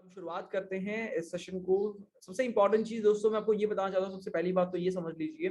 हम शुरुआत करते हैं इस सेशन को। सबसे इंपॉर्टेंट चीज दोस्तों मैं आपको ये बताना चाहता हूँ। सबसे पहली बात तो ये समझ लीजिए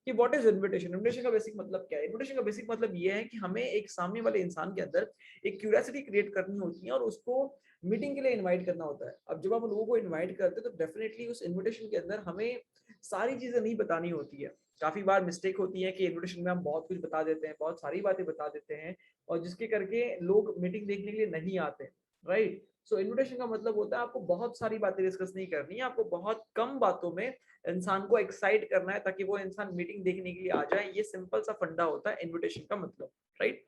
कि व्हाट इज इन्विटेशन। इन्विटेशन का बेसिक मतलब क्या है? इन्विटेशन का बेसिक मतलब ये है कि हमें एक सामने वाले इंसान के अंदर एक क्यूरियोसिटी क्रिएट करनी होती है और उसको मीटिंग के लिए इनवाइट करना होता है। अब जब आप लोगों को इनवाइट करते हैं तो डेफिनेटली उस इन्विटेशन के अंदर हमें सारी चीजें नहीं बतानी होती है। काफी बार मिस्टेक होती है कि इन्विटेशन में हम बहुत कुछ बता देते हैं, बहुत सारी बातें बता देते हैं और जिसके करके लोग मीटिंग देखने के लिए नहीं आते। राइट। सो इन्विटेशन का मतलब होता है आपको बहुत सारी बातें डिस्कस नहीं करनी है, आपको बहुत कम बातों में इंसान को एक्साइट करना है ताकि वो इंसान मीटिंग देखने के लिए आ जाए। ये सिंपल सा फंडा होता है इन्विटेशन का मतलब। राइट।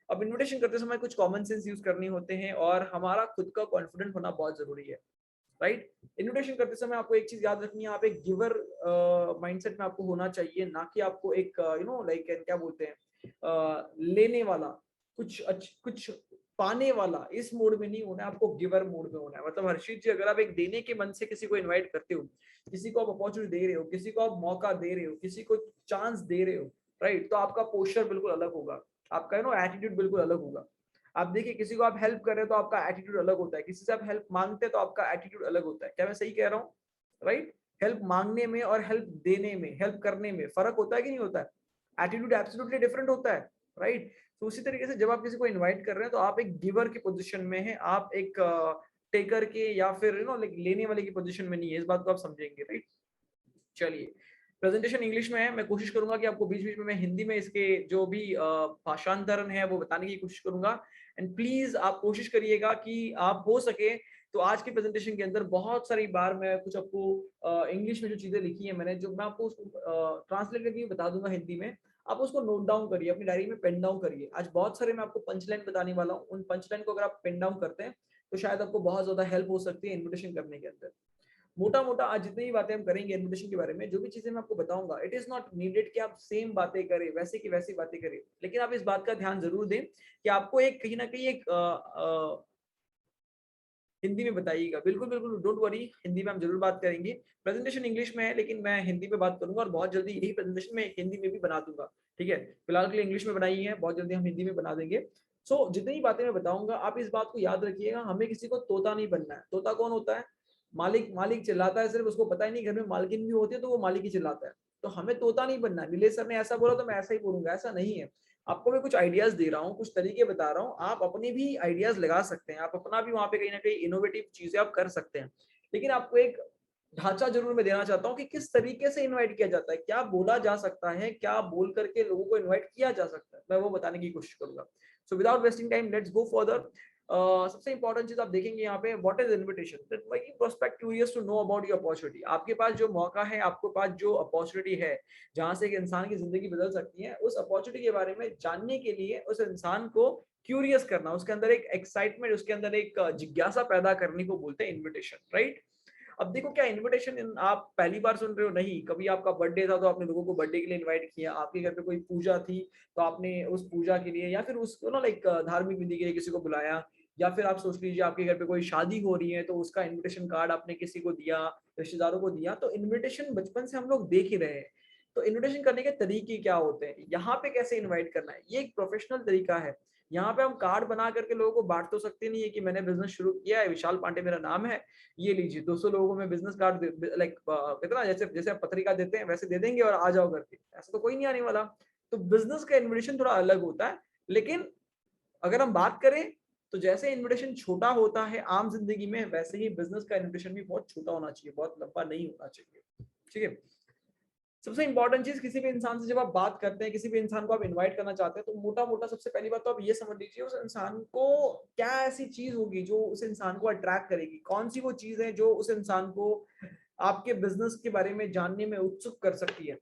अब इन्विटेशन करते समय कुछ कॉमन सेंस यूज करने होते हैं और हमारा खुद का कॉन्फिडेंट होना बहुत जरूरी है। राइट। इन्विटेशन करते समय आपको एक चीज याद रखनी है, आप एक गिवर माइंडसेट में आपको होना चाहिए, ना कि आपको एक लाइक क्या बोलते हैं लेने वाला, कुछ पाने वाला इस मोड में नहीं होना है, आपको गिवर मोड में होना है। मतलब हर्षित जी, अगर आप एक देने के मन से किसी को इनवाइट करते हो, किसी को आप अपॉर्चुनिटी दे रहे हो, किसी को आप मौका दे रहे हो, किसी को चांस दे रहे हो, राइट, तो आपका पोस्चर बिल्कुल अलग होगा, आपका एटीट्यूड बिल्कुल अलग होगा। आप देखिए किसी को आप हेल्प कर रहे हो तो आपका एटीट्यूड अलग होता है, किसी से आप हेल्प मांगते हैं तो आपका एटीट्यूड अलग होता है। क्या मैं सही कह रहा हूँ? राइट। हेल्प मांगने में और हेल्प देने में, हेल्प करने में फर्क होता है कि नहीं होता है? एटीट्यूड एब्सोल्युटली डिफरेंट होता है। राइट। तो उसी तरीके से जब आप किसी को इनवाइट कर रहे हैं तो आप एक गिवर की पोजीशन में हैं, आप एक टेकर के या फिर लाइक लेने वाले की पोजीशन में नहीं है। इस बात को आप समझेंगे। राइट। चलिए, प्रेजेंटेशन इंग्लिश में है, मैं कोशिश करूंगा कि आपको बीच बीच में मैं हिंदी में इसके जो भी भाषांतरण है वो बताने की कोशिश करूंगा। एंड प्लीज आप कोशिश करिएगा कि आप हो सके तो आज की प्रेजेंटेशन के अंदर बहुत सारी बार मैं कुछ आपको इंग्लिश में जो चीजें लिखी है मैंने, जो मैं आपको उसको ट्रांसलेट करके बता दूंगा हिंदी में, आप उसको नोट डाउन करिए, अपनी डायरी में पेन डाउन करिए। आज बहुत सारे मैं आपको पंचलाइन बताने वाला हूँ, उन पंचलाइन को अगर आप पेन डाउन करते हैं तो शायद आपको बहुत ज्यादा हेल्प हो सकती है इन्विटेशन करने के अंदर। मोटा मोटा आज जितनी भी बातें हम करेंगे इन्विटेशन के बारे में, जो भी चीजें मैं आपको बताऊंगा, इट इज नॉट नीडेड कि आप सेम बातें करें, वैसे की वैसी बातें करें, लेकिन आप इस बात का ध्यान जरूर दें कि आपको एक कहीं ना कहीं एक हिंदी में बताइएगा। बिल्कुल बिल्कुल, डोंट वरी, हिंदी में हम जरूर बात करेंगे। प्रेजेंटेशन इंग्लिश में है लेकिन मैं हिंदी में बात करूंगा और बहुत जल्दी यही प्रेजेंटेशन में हिंदी में भी बना दूंगा। ठीक है, फिलहाल के लिए इंग्लिश में बनाई है, बहुत जल्दी हम हिंदी में बना देंगे। सो जितनी बातें मैं बताऊंगा आप इस बात को याद रखिएगा, हमें किसी को तोता नहीं बनना है। तोता कौन होता है? मालिक। मालिक चिल्लाता है, सिर्फ उसको पता ही नहीं घर में मालकिन भी होती है तो वो मालिक ही चिल्लाता है। तो हमें तोता नहीं बनना है। नीलेश सर ने ऐसा बोला तो मैं ऐसा ही बोलूंगा, ऐसा नहीं है। आपको मैं कुछ आइडियाज दे रहा हूँ, कुछ तरीके बता रहा हूँ, आप अपने भी आइडियाज लगा सकते हैं, आप अपना भी वहां पे कहीं ना कहीं इनोवेटिव चीजें आप कर सकते हैं। लेकिन आपको एक ढांचा जरूर मैं देना चाहता हूँ कि किस तरीके से इनवाइट किया जाता है, क्या बोला जा सकता है, क्या बोल करके लोगों को इनवाइट किया जा सकता है, मैं वो बताने की कोशिश करूंगा। So without wasting time let's go further. सबसे इंपॉर्टेंट चीज आप देखेंगे यहाँ पे, what is invitation, that making prospect curious to know about your opportunity. आपके पास जो मौका है, आपके पास जो अपॉर्चुनिटी है जहां से एक इंसान की जिंदगी बदल सकती है, उस अपॉर्चुनिटी के बारे में जानने के लिए उस इंसान को क्यूरियस करना, उसके अंदर एक एक्साइटमेंट, उसके अंदर एक जिज्ञासा पैदा करने को बोलते हैं इन्विटेशन। राइट। अब देखो क्या इनविटेशन आप पहली बार सुन रहे हो? नहीं, कभी आपका बर्थडे था तो आपने लोगों को बर्थडे के लिए इनवाइट किया, आपके घर पे कोई पूजा थी तो आपने उस पूजा के लिए या फिर उसको लाइक धार्मिक विधि के लिए किसी को बुलाया, या फिर आप सोच लीजिए आपके घर पे कोई शादी हो रही है तो उसका इनविटेशन कार्ड आपने किसी को दिया, रिश्तेदारों को दिया। तो इनविटेशन बचपन से हम लोग देख ही रहे हैं। तो इनविटेशन करने के तरीके क्या होते हैं, यहाँ पे कैसे इनवाइट करना है, ये एक प्रोफेशनल तरीका है। यहाँ पे हम कार्ड बना करके लोगों को बांट तो सकते नहीं है कि मैंने बिजनेस शुरू किया है, विशाल पांडे मेरा नाम है, ये लीजिए 200 लोगों को मैं बिजनेस कार्ड लाइक कहते ना, जैसे जैसे आप पत्रिका देते हैं वैसे दे देंगे और आ जाओ करके, ऐसा तो कोई नहीं आने वाला। तो बिजनेस का इन्विटेशन थोड़ा अलग होता है। लेकिन अगर हम बात करें तो जैसे इन्विटेशन छोटा होता है आम जिंदगी में, वैसे ही बिजनेस का इन्विटेशन भी बहुत छोटा होना चाहिए, बहुत लंबा नहीं होना चाहिए। ठीक है। सबसे इंपॉर्टेंट चीज, किसी भी इंसान से जब आप बात करते हैं, किसी भी इंसान को आप इनवाइट करना चाहते हैं, तो मोटा मोटा सबसे पहली बात तो आप ये समझ लीजिए उस इंसान को क्या ऐसी चीज होगी जो उस इंसान को अट्रैक्ट करेगी, कौन सी वो चीज है जो उस इंसान को आपके बिजनेस के बारे में जानने में उत्सुक कर सकती है।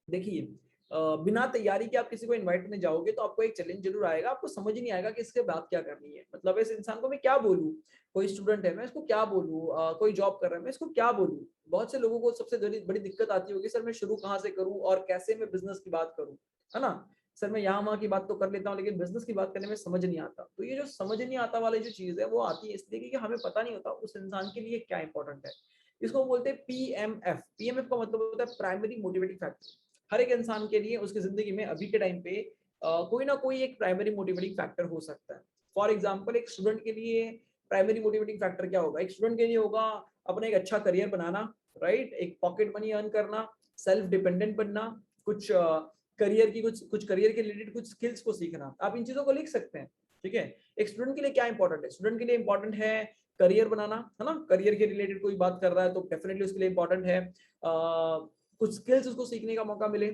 देखिए, बिना तैयारी के आप किसी को इनवाइट करने जाओगे तो आपको एक चैलेंज जरूर आएगा, आपको समझ ही नहीं आएगा कि इसके बाद क्या करनी है। मतलब इस इंसान को मैं क्या बोलूं, कोई स्टूडेंट है मैं इसको क्या बोलूं, कोई जॉब कर रहा है मैं इसको क्या बोलूं। बहुत से लोगों को सबसे बड़ी बड़ी दिक्कत आती होगी, सर मैं शुरू कहाँ से करूं और कैसे मैं बिजनेस की बात करूं, है ना। सर मैं यहाँ वहाँ की बात तो कर लेता हूँ लेकिन बिजनेस की बात करने में समझ नहीं आता। तो ये जो समझ नहीं आता वाली जो चीज है वो आती है इसलिए कि हमें पता नहीं होता उस इंसान के लिए क्या इंपॉर्टेंट है। इसको बोलते हैं पीएमएफ। पीएमएफ का मतलब होता है प्राइमरी मोटिवेटिंग फैक्टर। हर एक इंसान के लिए उसकी जिंदगी में अभी के टाइम पे कोई ना कोई एक प्राइमरी मोटिवेटिंग फैक्टर हो सकता है। फॉर एग्जाम्पल एक स्टूडेंट के लिए प्राइमरी मोटिवेटिंग फैक्टर क्या होगा? एक स्टूडेंट के लिए होगा अपना एक अच्छा करियर बनाना, राइट, एक पॉकेट मनी अर्न करना, सेल्फ डिपेंडेंट बनना, कुछ करियर की कुछ करियर के रिलेटेड कुछ स्किल्स को सीखना। आप इन चीजों को लिख सकते हैं, ठीक है। एक स्टूडेंट के लिए क्या इंपॉर्टेंट है? स्टूडेंट के लिए इंपॉर्टेंट है करियर बनाना, है ना, करियर के रिलेटेड कोई बात कर रहा है तो डेफिनेटली उसके लिए इंपॉर्टेंट है कुछ स्किल्स उसको सीखने का मौका मिले,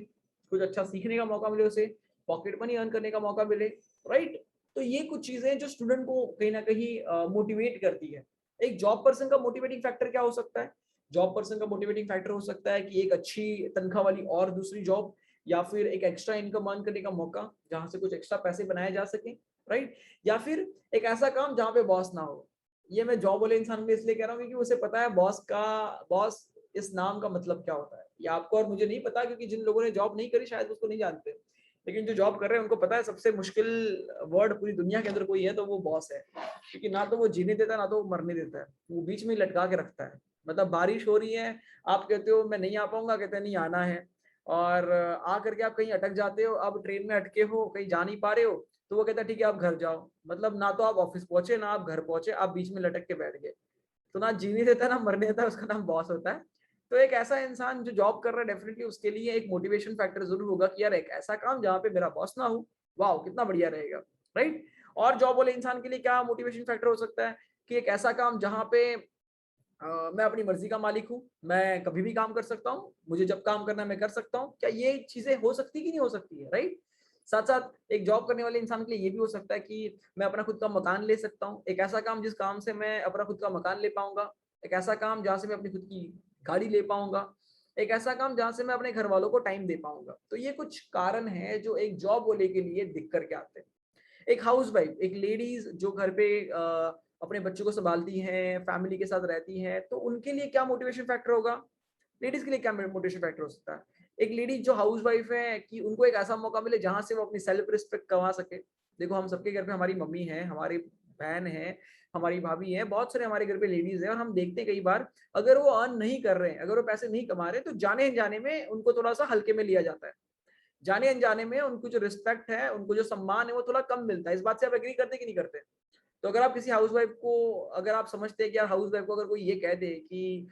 कुछ अच्छा सीखने का मौका मिले, उसे पॉकेट मनी अर्न करने का मौका मिले, राइट। तो ये कुछ चीजें जो स्टूडेंट को कहीं ना कहीं मोटिवेट करती है। एक जॉब पर्सन का मोटिवेटिंग फैक्टर क्या हो सकता है? जॉब पर्सन का मोटिवेटिंग फैक्टर हो सकता है कि एक अच्छी तनख्वाह वाली और दूसरी जॉब, या फिर एक एक्स्ट्रा इनकम अर्न करने का मौका जहां से कुछ एक्स्ट्रा पैसे बनाए जा सके, राइट। या फिर एक ऐसा काम जहां पे बॉस ना हो। ये मैं जॉब वाले इंसान में इसलिए कह रहा हूँ क्योंकि उसे पता है बॉस इस नाम का मतलब क्या होता है। ये आपको और मुझे नहीं पता, क्योंकि जिन लोगों ने जॉब नहीं करी शायद उसको नहीं जानते, लेकिन जो जॉब कर रहे हैं उनको पता है सबसे मुश्किल वर्ड पूरी दुनिया के अंदर कोई है तो वो बॉस है। क्योंकि ना तो वो जीने देता ना तो वो मरने देता है, वो बीच में लटका के रखता है। मतलब बारिश हो रही है, आप कहते हो मैं नहीं आ पाऊंगा, कहते हैं नहीं आना है, और आ करके आप कहीं अटक जाते हो, अब ट्रेन में अटके हो, कहीं जा नहीं पा रहे हो, तो वो कहता है ठीक है आप घर जाओ। मतलब ना तो आप ऑफिस पहुंचे ना आप घर पहुंचे, आप बीच में लटक के बैठ गए। तो ना जीने देता ना मरने देता, उसका नाम बॉस होता है। तो एक ऐसा इंसान जो जॉब कर रहा है डेफिनेटली उसके लिए एक मोटिवेशन फैक्टर जरूर होगा कि यार एक ऐसा काम जहाँ पे मेरा बॉस ना हो, वाह कितना बढ़िया रहेगा, राइट। और जॉब वाले इंसान के लिए क्या मोटिवेशन फैक्टर हो सकता है? कि एक ऐसा काम जहाँ पे मैं अपनी मर्जी का मालिक हूँ, मैं कभी भी काम कर सकता हूँ, मुझे जब काम करना है मैं कर सकता हूँ। क्या ये चीजें हो सकती कि नहीं हो सकती है, राइट। साथ साथ एक जॉब करने वाले इंसान के लिए ये भी हो सकता है कि मैं अपना खुद का मकान ले सकता हूँ, एक ऐसा काम जिस काम से मैं अपना खुद का मकान ले पाऊंगा, एक ऐसा काम जहाँ से मैं अपनी खुद की गाड़ी ले पाऊंगा, एक ऐसा काम जहाँ से मैं अपने घर वालों को टाइम दे पाऊंगा। तो ये कुछ कारण है जो एक जॉब वाले के लिए दिख करके आते हैं। एक हाउस वाइफ, एक लेडीज जो घर पे अपने बच्चों को संभालती हैं, फैमिली के साथ रहती हैं, तो उनके लिए क्या मोटिवेशन फैक्टर होगा? लेडीज के लिए क्या मोटिवेशन फैक्टर हो सकता है? एक लेडीज जो हाउस वाइफ है कि उनको एक ऐसा मौका मिले जहां से वो अपनी सेल्फ रिस्पेक्ट कमा सके। देखो हम सबके घर पे हमारी मम्मी है, हमारी बहन है, हमारी भाभी है, बहुत सारे हमारे घर पे लेडीज है, और हम देखते हैं कई बार अगर वो अर्न नहीं कर रहे हैं, अगर वो पैसे नहीं कमा रहे, तो जाने अनजाने में उनको थोड़ा सा हल्के में लिया जाता है। जाने अनजाने में उनको जो रिस्पेक्ट है, उनको जो सम्मान है, वो थोड़ा कम मिलता है। इस बात से आप एग्री करते कि नहीं करते? तो अगर आप किसी हाउसवाइफ को, अगर आप समझते हैं कि यार हाउसवाइफ को अगर कोई ये कह दे कि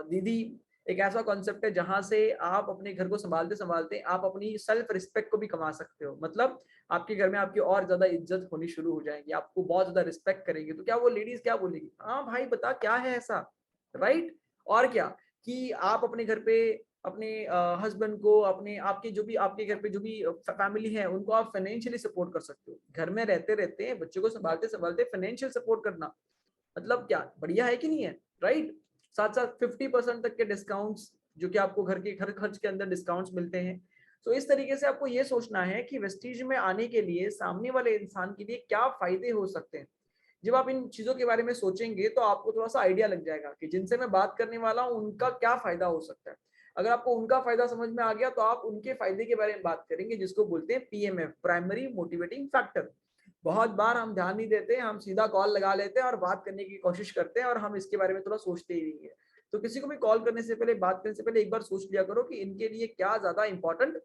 दीदी, एक ऐसा कॉन्सेप्ट है जहां से आप अपने घर को संभालते संभालते आप अपनी सेल्फ रिस्पेक्ट को भी कमा सकते हो, मतलब आपके घर में आपकी और ज्यादा इज्जत होनी शुरू हो जाएगी, आपको बहुत ज्यादा रिस्पेक्ट करेंगे, तो क्या वो लेडीज क्या बोलेगी? हाँ भाई बता क्या है ऐसा, राइट। और क्या कि आप अपने घर पे अपने हस्बैंड को, अपने आपके जो भी आपके घर पे जो भी फैमिली है उनको आप फाइनेंशियली सपोर्ट कर सकते हो। घर में रहते रहते बच्चों को संभालते संभालते फाइनेंशियल सपोर्ट करना, मतलब क्या बढ़िया है कि नहीं है, राइट। साथ साथ 50% तक के डिस्काउंट्स, जो कि आपको घर के घर खर्च के अंदर डिस्काउंट्स मिलते हैं। तो इस तरीके से आपको ये सोचना है कि वेस्टीज में आने के लिए सामने वाले इंसान के लिए क्या फायदे हो सकते हैं। जब आप इन चीजों के बारे में सोचेंगे तो आपको थोड़ा सा आइडिया लग जाएगा कि जिनसे मैं बात करने वाला हूँ उनका क्या फायदा हो सकता है। अगर आपको उनका फायदा समझ में आ गया तो आप उनके फायदे के बारे में बात करेंगे, जिसको बोलते हैं पीएमएफ, प्राइमरी मोटिवेटिंग फैक्टर। बहुत बार हम ध्यान नहीं देते, हम सीधा कॉल लगा लेते हैं और बात करने की कोशिश करते हैं, और हम इसके बारे में थोड़ा सोचते ही नहीं है। तो किसी को भी कॉल करने से पहले, बात करने से पहले एक बार सोच लिया करो कि इनके लिए क्या ज्यादा इंपॉर्टेंट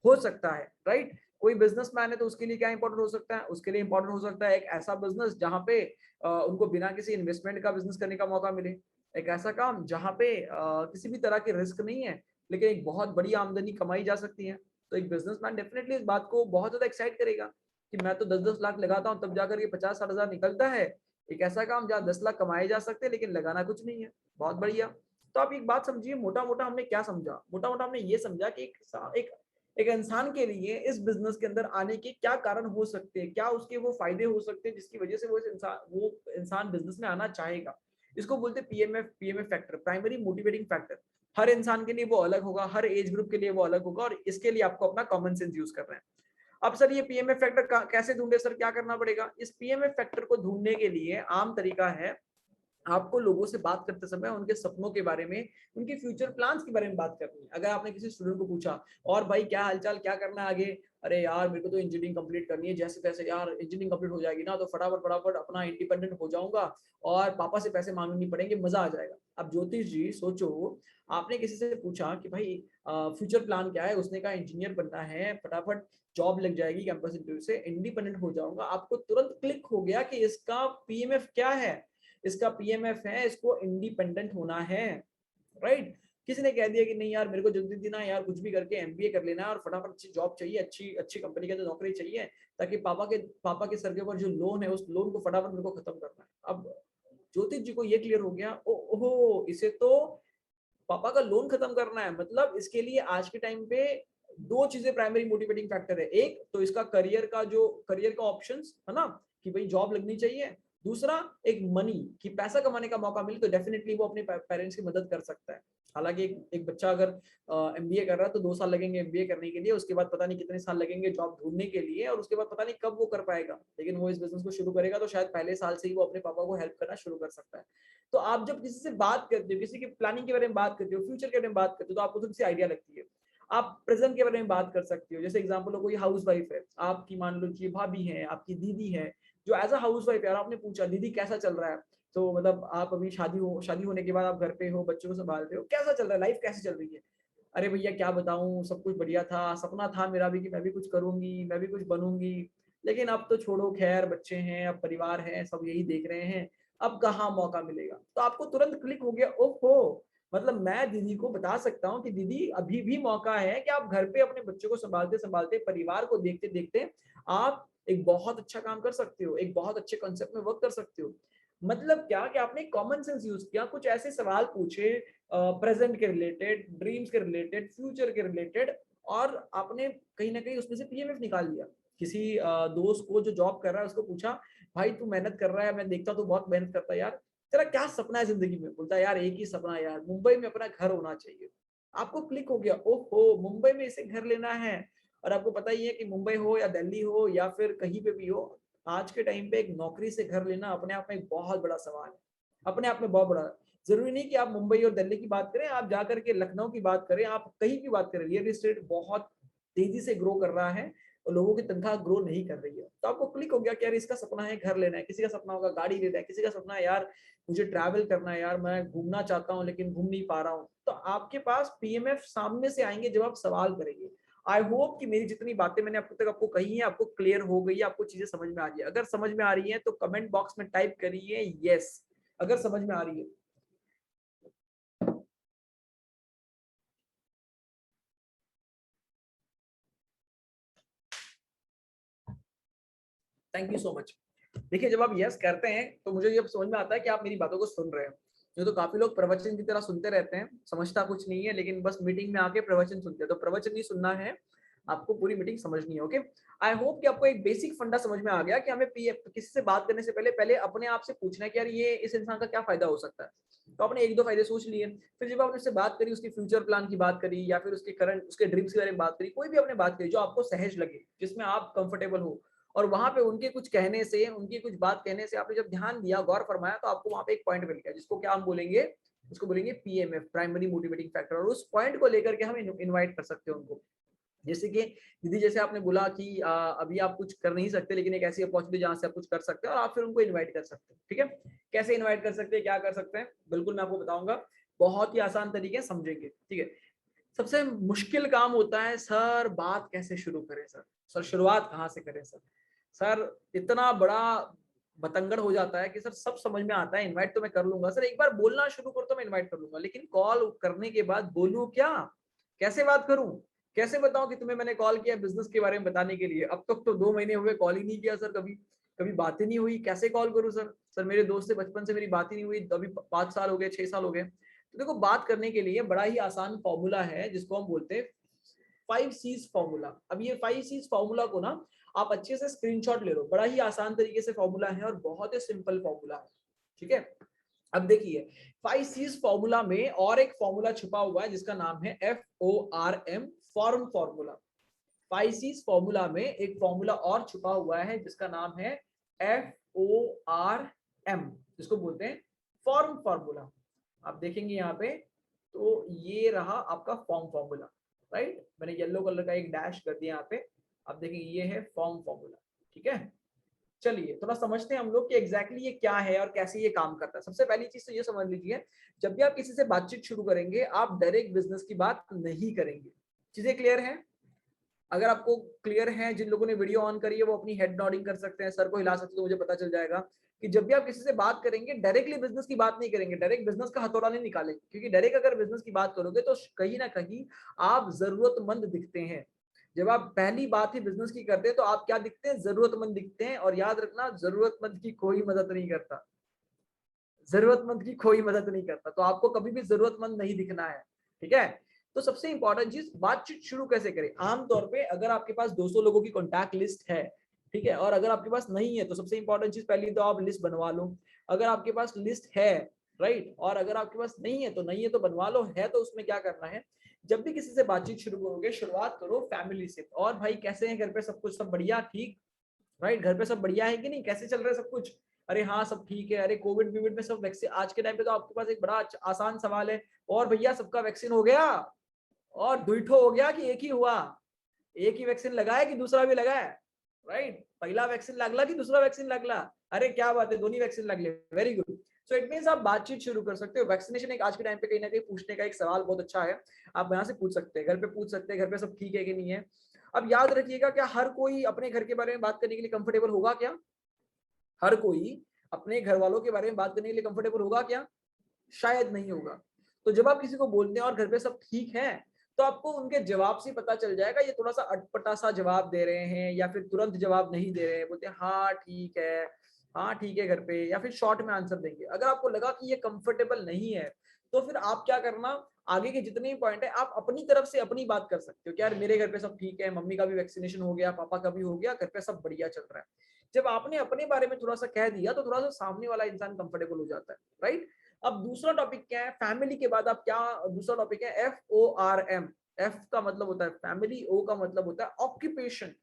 हो सकता है, राइट। कोई बिजनेसमैन है तो उसके लिए क्या इंपॉर्टेंट हो सकता है? उसके लिए इंपॉर्टेंट हो सकता है एक ऐसा बिजनेस जहां पे उनको बिना किसी इन्वेस्टमेंट का बिजनेस करने का मौका मिले, एक ऐसा काम जहां पे किसी भी तरह की रिस्क नहीं है लेकिन एक बहुत बड़ी आमदनी कमाई जा सकती है। तो एक बिजनेसमैन डेफिनेटली इस बात को बहुत ज्यादा एक्साइट करेगा कि मैं तो 10-10 लाख लगाता हूँ तब जाकर के 50-60 हजार निकलता है। एक ऐसा काम जहाँ 10 लाख कमाए जा सकते हैं लेकिन लगाना कुछ नहीं है, बहुत बढ़िया। तो आप एक बात समझिए, मोटा मोटा हमने क्या समझा? मोटा मोटा हमने ये समझा कि एक एक इंसान के लिए इस बिजनेस के अंदर आने के क्या कारण हो सकते हैं, क्या उसके वो फायदे हो सकते हैं जिसकी वजह से वो इंसान बिजनेस में आना चाहेगा। इसको बोलते हैं PMF factor, primary motivating factor. हर इंसान के लिए वो अलग होगा, हर एज ग्रुप के लिए वो अलग होगा, और इसके लिए आपको अपना कॉमन सेंस यूज करना है। अब सर ये पीएमएफ फैक्टर कैसे ढूंढे? सर क्या करना पड़ेगा? इस पीएमएफ फैक्टर को ढूंढने के लिए आम तरीका है आपको लोगों से बात करते समय उनके सपनों के बारे में, उनके फ्यूचर प्लान्स के बारे में बात करनी है। अगर आपने किसी स्टूडेंट को पूछा, और भाई क्या हालचाल, क्या करना है आगे, अरे यार मेरे को तो इंजीनियरिंग कंप्लीट करनी है, जैसे तैसे यार इंजीनियरिंग कंप्लीट हो जाएगी ना तो फटाफट फटाफट अपना इंडिपेंडेंट हो जाऊंगा और पापा से पैसे मांगने नहीं पड़ेंगे, मजा आ जाएगा। अब ज्योतिष जी सोचो, आपने किसी से पूछा कि भाई फ्यूचर प्लान क्या है, उसने कहा इंजीनियर बनना है, फटाफट जॉब लग जाएगी कैंपस इंटरव्यू से, इंडिपेंडेंट हो जाऊंगा। आपको तुरंत क्लिक हो गया कि इसका पीएमएफ क्या है, इसका पीएमएफ है इसको इंडिपेंडेंट होना है, राइट। किसी ने कह दिया कि नहीं यार मेरे को जल्दी थी ना यार, कुछ भी करके एमबीए कर लेना और फटाफट अच्छी जॉब चाहिए, अच्छी अच्छी कंपनी के अंदर नौकरी चाहिए, ताकि पापा के सर के ऊपर जो लोन है उस लोन को फटाफट मेरे को खत्म करना है। अब ज्योतिष जी को ये क्लियर हो गया, ओहो इसे तो पापा का लोन खत्म करना है, मतलब इसके लिए आज के टाइम पे दो चीजें प्राइमरी मोटिवेटिंग फैक्टर है। एक तो इसका करियर का ऑप्शंस है ना, कि भाई जॉब लगनी चाहिए। दूसरा एक मनी, कि पैसा कमाने का मौका मिले तो डेफिनेटली वो अपने पेरेंट्स की मदद कर सकता है। हालांकि एक बच्चा अगर एमबीए कर रहा है तो 2 साल लगेंगे एमबीए करने के लिए, उसके बाद पता नहीं कितने साल लगेंगे जॉब ढूंढने के लिए, और उसके बाद पता नहीं कब वो कर पाएगा, लेकिन वो इस बिजनेस को शुरू करेगा तो शायद पहले साल से ही वो अपने पापा को हेल्प करना शुरू कर सकता है। तो आप जब किसी से बात करते हो, किसी की प्लानिंग के बारे में बात करते हो, फ्यूचर के बारे में बात करते हो, तो आपको थोड़ी सी आइडिया लगती है। आप प्रेजेंट के बारे में बात कर सकते हो, जैसे एग्जांपल कोई हाउस वाइफ है आपकी, मान लो कि भाभी है, आपकी दीदी है, जो एज अ हाउस वाइफ है, आपने पूछा दीदी कैसा चल रहा है, तो मतलब आप अभी शादी होने के बाद आप घर पे हो, बच्चों को संभालते हो, कैसा चल रहा है, लाइफ कैसी चल रही है। अरे भैया क्या बताऊं, सब कुछ बढ़िया था, सपना था मेरा भी कि मैं भी कुछ करूंगी, मैं भी कुछ बनूंगी, लेकिन अब तो छोड़ो, खैर बच्चे हैं, अब परिवार है, सब यही देख रहे हैं, अब कहाँ मौका मिलेगा। तो आपको तुरंत क्लिक हो गया, ओहो, मतलब मैं दीदी को बता सकता हूँ कि दीदी अभी भी मौका है कि आप घर पे अपने बच्चों को संभालते संभालते, परिवार को देखते देखते आप एक बहुत अच्छा काम कर सकते हो, एक बहुत अच्छे कॉन्सेप्ट में वर्क कर सकते हो। मतलब क्या कि आपने कॉमन सेंस यूज किया, कुछ ऐसे सवाल पूछे प्रेजेंट के रिलेटेड, ड्रीम्स के रिलेटेड, फ्यूचर के रिलेटेड, और आपने कहीं ना कहीं उसमें से पीएमएफ निकाल लिया। किसी दोस्त को जो जॉब कर रहा है उसको पूछा, भाई तू मेहनत कर रहा है, मैं देखता तू बहुत मेहनत करता है यार, तेरा क्या सपना है जिंदगी में। बोलता है यार एक ही सपना है यार, मुंबई में अपना घर होना चाहिए। आपको क्लिक हो गया, ओहो मुंबई में इसे घर लेना है। और आपको पता ही है कि मुंबई हो या दिल्ली हो या फिर कहीं पे भी हो, आज के टाइम पे एक नौकरी से घर लेना अपने आप में एक बहुत बड़ा सवाल है, अपने आप में बहुत बड़ा। जरूरी नहीं कि आप मुंबई और दिल्ली की बात करें, आप जाकर के लखनऊ की बात करें, आप कहीं की बात करें, रियल एस्टेट बहुत तेजी से ग्रो कर रहा है और लोगों की तनख्वाह ग्रो नहीं कर रही है। तो आपको क्लिक हो गया कि यार इसका सपना है घर लेना है, किसी का सपना होगा गाड़ी लेना है, किसी का सपना है यार मुझे ट्रैवल करना है, यार मैं घूमना चाहता हूँ लेकिन घूम नहीं पा रहा हूँ। तो आपके पास पीएमएफ सामने से आएंगे जब आप सवाल करेंगे। आई होप कि मेरी जितनी बातें मैंने अब तक आपको कही है आपको क्लियर हो गई है, आपको चीजें समझ में आ रही है। अगर समझ में आ रही है तो कमेंट बॉक्स में टाइप करिए यस, अगर समझ में आ रही है। Thank you so much. देखिए जब आप यस करते हैं तो मुझे ये समझ में आता है कि आप मेरी बातों को सुन रहे हैं। जो तो काफी लोग प्रवचन की तरह सुनते रहते हैं, समझता कुछ नहीं है, लेकिन बस मीटिंग में आके प्रवचन सुनते हैं। तो प्रवचन नहीं सुनना है, आपको पूरी मीटिंग समझनी है। ओके, आई होप कि आपको एक बेसिक फंडा समझ में आ गया कि हमें किसी से बात करने से पहले पहले अपने आप से पूछना है कि यार ये इस इंसान का क्या फायदा हो सकता है। तो आपने एक दो फायदे सोच लिए, फिर जब आपने उससे बात करी, उसकी फ्यूचर प्लान की बात करी या फिर उसके करंट उसके ड्रीम्स के बारे में बात करी, कोई भी आपने बात करी जो आपको सहज लगे, जिसमें आप कंफर्टेबल हो, और वहां पे उनके कुछ कहने से, उनकी कुछ बात कहने से आपने जब ध्यान दिया, गौर फरमाया, तो आपको वहां पे एक पॉइंट मिल गया जिसको क्या हम बोलेंगे, उसको बोलेंगे पीएमएफ, प्राइमरी मोटिवेटिंग फैक्टर। और उस पॉइंट को लेकर के हम इनवाइट कर सकते हैं उनको। जैसे कि दीदी, जैसे आपने बोला कि अभी आप कुछ कर नहीं सकते, लेकिन एक ऐसी अपॉर्चुनिटी जहां से आप कुछ कर सकते हैं और आप फिर उनको इनवाइट कर सकते हैं। ठीक है, कैसे इनवाइट कर सकते हैं, क्या कर सकते हैं, बिल्कुल मैं आपको बताऊंगा, बहुत ही आसान तरीके समझेंगे। ठीक है, सबसे मुश्किल काम होता है सर बात कैसे शुरू करें, सर शुरुआत कहाँ से करें, सर इतना बड़ा बतंगड़ हो जाता है कि सर सब समझ में आता है, इनवाइट तो मैं कर लूंगा सर, एक बार बोलना शुरू कर तो मैं इनवाइट कर लूंगा, लेकिन कॉल करने के बाद बोलूं क्या, कैसे बात करूं, कैसे बताऊं कि तुम्हें मैंने कॉल किया बिजनेस के बारे में बताने के लिए, अब तक तो 2 महीने हुए कॉल ही नहीं किया सर, कभी कभी बात ही नहीं हुई, कैसे कॉल करूं सर मेरे दोस्त से बचपन से मेरी बात ही नहीं हुई, अभी 5 साल हो गए, 6 साल हो गए। तो देखो बात करने के लिए बड़ा ही आसान फॉर्मूला है जिसको हम बोलते हैं 5 C's फॉर्मूला। अब ये 5 C's फॉर्मूला को ना आप अच्छे से स्क्रीनशॉट ले लो, बड़ा ही आसान तरीके से फॉर्मूला है और बहुत ही सिंपल फॉर्मूला है। ठीक है, अब देखिए 5 C's फॉर्मूला में और एक फॉर्मूला छुपा हुआ है जिसका नाम है FORM, form formula. 5 C's formula में एक फॉर्मूला और छुपा हुआ है जिसका नाम है FORM, जिसको बोलते हैं फॉर्म फॉर्मूला आप देखेंगे यहाँ पे, तो ये रहा आपका फॉर्म फॉर्मूला, राइट। मैंने येलो कलर का एक डैश कर दिया यहाँ पे, आप देखेंगे ये है फॉर्म फॉर्मूला, ठीक है। चलिए थोड़ा समझते हैं हम लोग कि एग्जैक्टली ये क्या है और कैसे ये काम करता है। सबसे पहली चीज तो ये समझ लीजिए, जब भी आप किसी से बातचीत शुरू करेंगे, आप डायरेक्ट बिजनेस की बात नहीं करेंगे। चीजें क्लियर हैं? अगर आपको क्लियर है, जिन लोगों ने वीडियो ऑन करी है वो अपनी हेड नॉडिंग कर सकते हैं, सर को हिला सकते हैं, तो मुझे पता चल जाएगा कि जब भी आप किसी से बात करेंगे, डायरेक्टली बिजनेस की बात नहीं करेंगे, डायरेक्ट बिजनेस का हथौड़ा नहीं निकालेंगे, क्योंकि डायरेक्ट अगर बिजनेस की बात करोगे तो कहीं ना कहीं आप जरूरतमंद दिखते हैं। जब आप पहली बात ही बिजनेस की करते हैं तो आप क्या दिखते हैं? जरूरतमंद दिखते हैं। और याद रखना, जरूरतमंद की कोई मदद नहीं करता, जरूरतमंद की कोई मदद नहीं करता, तो आपको कभी भी जरूरतमंद नहीं दिखना है, ठीक है। तो सबसे इंपॉर्टेंट चीज, बातचीत शुरू कैसे करें। आमतौर पे अगर आपके पास 200 लोगों की कॉन्टैक्ट लिस्ट है, ठीक है, और अगर आपके पास नहीं है तो सबसे इंपॉर्टेंट चीज, पहली तो आप लिस्ट बनवा लो। अगर आपके पास लिस्ट है, राइट, और अगर आपके पास नहीं है तो नहीं है तो बनवा लो। है तो उसमें क्या करना है, जब भी किसी से बातचीत शुरू करोगे, शुरुआत करो फैमिली से। और भाई कैसे हैं घर पे, सब कुछ सब बढ़िया, ठीक, राइट, घर पे सब बढ़िया है कि नहीं, कैसे चल रहा है सब कुछ? अरे हाँ सब ठीक है। अरे कोविड विविड में सब वैक्सीन, आज के टाइम पे तो आपके पास एक बड़ा आसान सवाल है, और भैया सबका वैक्सीन हो गया? और दुइठो हो गया कि एक ही हुआ? एक ही वैक्सीन लगाया कि दूसरा भी लगाया? राइट, पहला वैक्सीन लगला कि दूसरा वैक्सीन लगला? अरे क्या बात है, दोनों वैक्सीन लग ले, very good. So it means आप बातचीत शुरू कर सकते हो। वैक्सीनेशन एक आज के टाइम पे कहीं ना कहीं पूछने का एक सवाल बहुत अच्छा है, आप यहाँ से पूछ सकते हैं, घर पे पूछ सकते हैं, घर पे सब ठीक है कि नहीं है। अब याद रखिएगा, क्या हर कोई अपने घर के बारे में बात करने के लिए कंफर्टेबल होगा क्या? हर कोई अपने घर वालों के बारे में बात करने के लिए कंफर्टेबल होगा क्या? शायद नहीं होगा। तो जब आप किसी को बोलते हैं और घर पे सब ठीक है, तो आपको उनके जवाब से पता चल जाएगा ये थोड़ा सा अटपटा सा जवाब दे रहे हैं, या फिर तुरंत जवाब नहीं दे रहे हैं, बोलते हैं हाँ ठीक है, हाँ ठीक है घर पे, या फिर शॉर्ट में आंसर देंगे। अगर आपको लगा कि ये कंफर्टेबल नहीं है, तो फिर आप क्या करना, आगे के जितने भी पॉइंट है आप अपनी तरफ से अपनी बात कर सकते हो कि यार मेरे घर पे सब ठीक है, मम्मी का भी वैक्सीनेशन हो गया, पापा का भी हो गया, घर पे सब बढ़िया चल रहा है। जब आपने अपने बारे में थोड़ा सा कह दिया तो थोड़ा सा सामने वाला इंसान कंफर्टेबल हो जाता है, राइट। अब दूसरा टॉपिक क्या है, फैमिली के बाद आप क्या, दूसरा टॉपिक है FORM। एफ का मतलब होता है फैमिली, ओ का मतलब होता है ऑक्यूपेशन।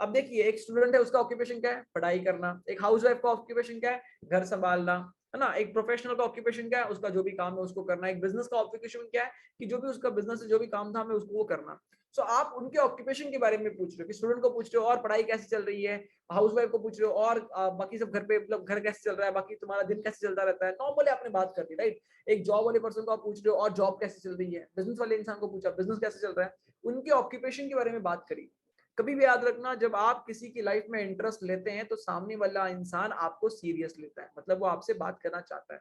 अब देखिए, एक स्टूडेंट है, उसका ऑक्यूपेशन क्या है? पढ़ाई करना। एक हाउसवाइफ का ऑक्यूपेशन क्या है? घर संभालना, है ना। एक प्रोफेशनल का ऑक्यूपेशन क्या है? उसका जो भी काम है उसको करना। एक बिजनेस का ऑक्यूपेशन क्या है? कि जो भी उसका बिजनेस है, जो भी काम धाम है उसको वो करना। सो आप उनके ऑक्यूपेशन के बारे में पूछ रहे हो, कि स्टूडेंट को पूछ रहे हो और पढ़ाई कैसी चल रही है, हाउसवाइफ को पूछ रहे हो और बाकी सब घर पे, मतलब घर कैसे चल रहा है, बाकी तुम्हारा दिन कैसे चलता रहता है, नॉर्मली आपने बात कर दी, राइट। एक जॉब वाले पर्सन को आप पूछ रहे हो और जॉब कैसे चल रही है, बिजनेस वाले इंसान को पूछा बिजनेस कैसे चल रहा है, उनके ऑक्यूपेशन के बारे में बात करी। कभी भी याद रखना, जब आप किसी की लाइफ में इंटरेस्ट लेते हैं तो सामने वाला इंसान आपको सीरियस लेता है, मतलब वो आपसे बात करना चाहता है।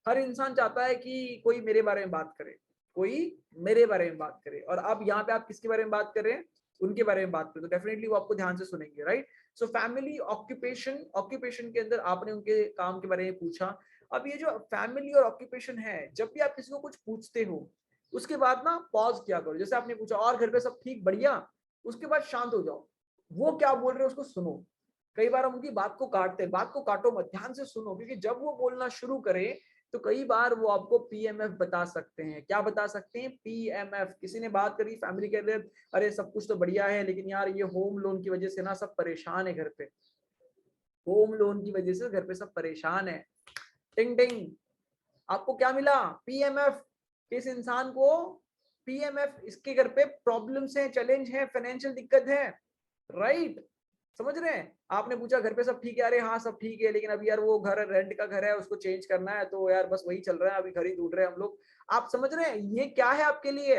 हर इंसान चाहता है कि कोई मेरे बारे में बात करे, कोई मेरे बारे में बात करे। और अब यहाँ पे आप किसके बारे में बात कर रहे हैं? उनके बारे में बात करें तो डेफिनेटली वो आपको ध्यान से सुनेंगे, right. So family, occupation, occupation के अंदर आपने उनके काम के बारे में पूछा। अब ये जो फैमिली और ऑक्यूपेशन है, जब भी आप किसी को कुछ पूछते हो, उसके बाद ना पॉज किया करो। जैसे आपने पूछा और घर पे सब ठीक बढ़िया, उसके बाद शांत हो जाओ, वो क्या बोल रहे हैं उसको सुनो। कई बार हम उनकी बात को काटते हैं, बात को काटो मत, ध्यान से सुनो, क्योंकि जब वो बोलना शुरू करें तो कई बार वो आपको PMF बता सकते हैं। क्या बता सकते हैं? PMF। किसी ने बात करी फैमिली के अंदर, अरे सब कुछ तो बढ़िया है लेकिन यार ये होम लोन की वजह से ना सब परेशान है घर पे, होम लोन की वजह से घर पे सब परेशान है। टिंग टिंग, आपको क्या मिला? PMF। किस इंसान को? PMF। इसके घर पे प्रॉब्लम्स हैं, चैलेंज है, फाइनेंशियल दिक्कत है, राइट। समझ रहे हैं? आपने पूछा घर पे सब ठीक है, अरे हाँ सब ठीक है, लेकिन अभी यार वो घर रेंट का घर है, उसको चेंज करना है, तो यार बस वही चल रहा है, अभी घर ही ढूंढ रहे हैं हम लोग। आप समझ रहे हैं ये क्या है आपके लिए?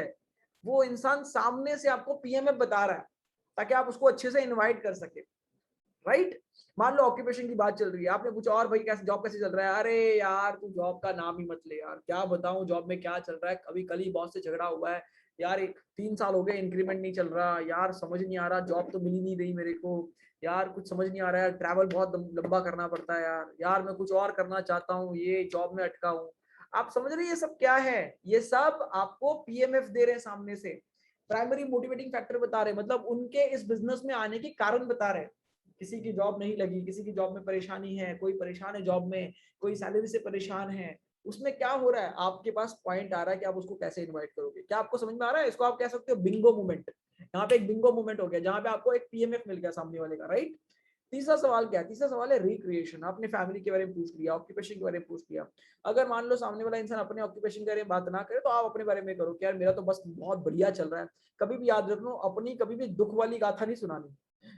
वो इंसान सामने से आपको PMF बता रहा है ताकि आप उसको अच्छे से इनवाइट कर सके, राइट। मान लो ऑक्यूपेशन की बात चल रही है, आपने पूछा और भाई कैसे, जॉब कैसे चल रहा है? अरे यार तू जॉब का नाम ही मत ले यार, क्या बताऊं जॉब में क्या चल रहा है, अभी कल ही बॉस से झगड़ा हुआ है यार, एक 3 साल हो गए इंक्रीमेंट नहीं चल रहा यार, समझ नहीं आ रहा, जॉब तो मिल ही नहीं रही मेरे को यार, कुछ समझ नहीं आ रहा है, ट्रैवल बहुत लंबा करना पड़ता है यार, यार मैं कुछ और करना चाहता हूँ, ये जॉब में अटका हूँ। आप समझ रहे हैं ये सब क्या है? ये सब आपको PMF दे रहे हैं सामने से, प्राइमरी मोटिवेटिंग फैक्टर बता रहे हैं, मतलब उनके इस बिजनेस में आने के कारण बता रहे हैं। किसी की जॉब नहीं लगी, किसी की जॉब में परेशानी है, कोई परेशान है जॉब में, कोई सैलरी से परेशान है, उसमें क्या हो रहा है, आपके पास पॉइंट आ रहा है कि आप उसको कैसे इनवाइट करोगे। क्या आपको समझ में आ रहा है? इसको आप कह सकते हो बिंगो मूवमेंट। यहाँ पे एक बिंगो मूवमेंट हो गया जहां पे आपको एक PMF मिल गया सामने वाले का, राइट। तीसरा सवाल क्या है? तीसरा सवाल है रिक्रिएशन। आपने फैमिली के बारे में पूछ लिया, ऑक्यूपेशन के बारे में पूछ लिया। अगर मान लो सामने वाला इंसान अपने ऑक्यूपेशन के बारे में बात ना करे तो आप अपने बारे में करो कि यार मेरा तो बस बहुत बढ़िया चल रहा है। कभी भी याद रख लो, अपनी कभी भी दुख वाली गाथा नहीं सुनानी।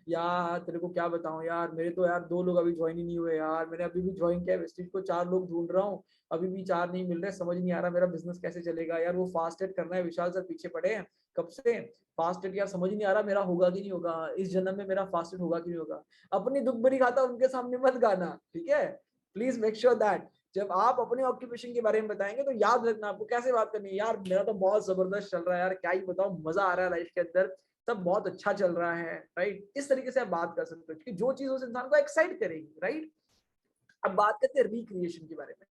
यार तेरे को क्या बताऊं यार, मेरे तो यार 2 लोग अभी ज्वाइन ही नहीं हुए यार, मैंने अभी भी ज्वाइन किया वेस्टिज को, 4 लोग ढूंढ रहा हूँ, अभी भी 4 नहीं मिल रहे, समझ नहीं आ रहा मेरा बिजनेस कैसे चलेगा यार। वो फास्ट एड करना है, विशाल सर पीछे पड़े हैं कब से, फास्ट एड यार समझ नहीं आ रहा मेरा होगा कि नहीं होगा, इस जन्म में मेरा फास्ट एड होगा कि नहीं होगा। अपनी दुख भरी गाथा उनके सामने मत गाना, ठीक है? प्लीज मेक श्योर दैट जब आप अपने ऑक्यूपेशन के बारे में बताएंगे तो याद रखना आपको कैसे बात करनी है। यार मेरा तो बहुत जबरदस्त चल रहा है यार, क्या ही बताऊं, मजा आ रहा है लाइफ के अंदर, सब बहुत अच्छा चल रहा है, राइट? इस तरीके से आप बात कर सकते हो कि जो चीज उस इंसान को एक्साइट करेगी, राइट? अब बात करते हैं रिक्रिएशन के बारे में।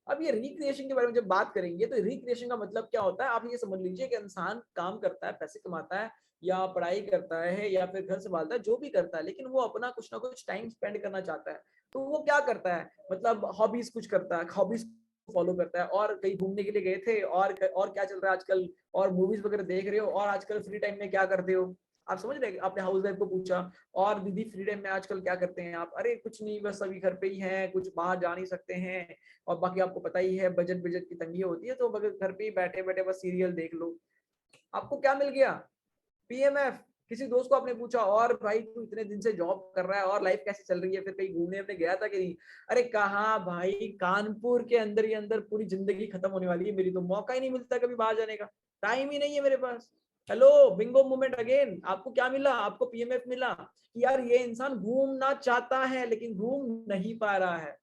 अब ये रिक्रिएशन के बारे में जब बात करेंगे तो रिक्रिएशन का मतलब क्या होता है, आप ये समझ लीजिए कि इंसान काम करता है, पैसे कमाता है, या पढ़ाई करता है, या फिर घर संभालता है, जो भी करता है, लेकिन वो अपना कुछ ना कुछ टाइम स्पेंड करना चाहता है। तो वो क्या करता है, मतलब हॉबीज कुछ करता है, हॉबीज फॉलो करता है, और कहीं घूमने के लिए गए थे, और क्या चल रहा है आजकल, और मूवीज वगैरह देख रहे हो, और आजकल फ्री टाइम में क्या करते हो। आप समझ रहे हैं? आपने हाउस वाइफ को पूछा, और दीदी फ्री टाइम में आजकल क्या करते हैं आप, अरे कुछ नहीं बस अभी घर पे ही हैं, कुछ बाहर जा नहीं सकते हैं, और बाकी आपको पता ही है बजट बजट की तंगी होती है, तो घर पे ही बैठे बैठे बस सीरियल देख लो। आपको क्या मिल गया? पीएमएफ। किसी दोस्त को आपने पूछा, और भाई तू इतने दिन से जॉब कर रहा है और लाइफ कैसे चल रही है, फिर कहीं घूमने अपने गया था कि नहीं? अरे कहाँ भाई, कानपुर के अंदर ही अंदर पूरी जिंदगी खत्म होने वाली है मेरी, तो मौका ही नहीं मिलता कभी बाहर जाने का, टाइम ही नहीं है मेरे पास। Hello, bingo moment again. आपको क्या मिला? आपको पीएमएफ मिला कि यार ये इंसान घूमना चाहता है लेकिन घूम नहीं पा रहा है।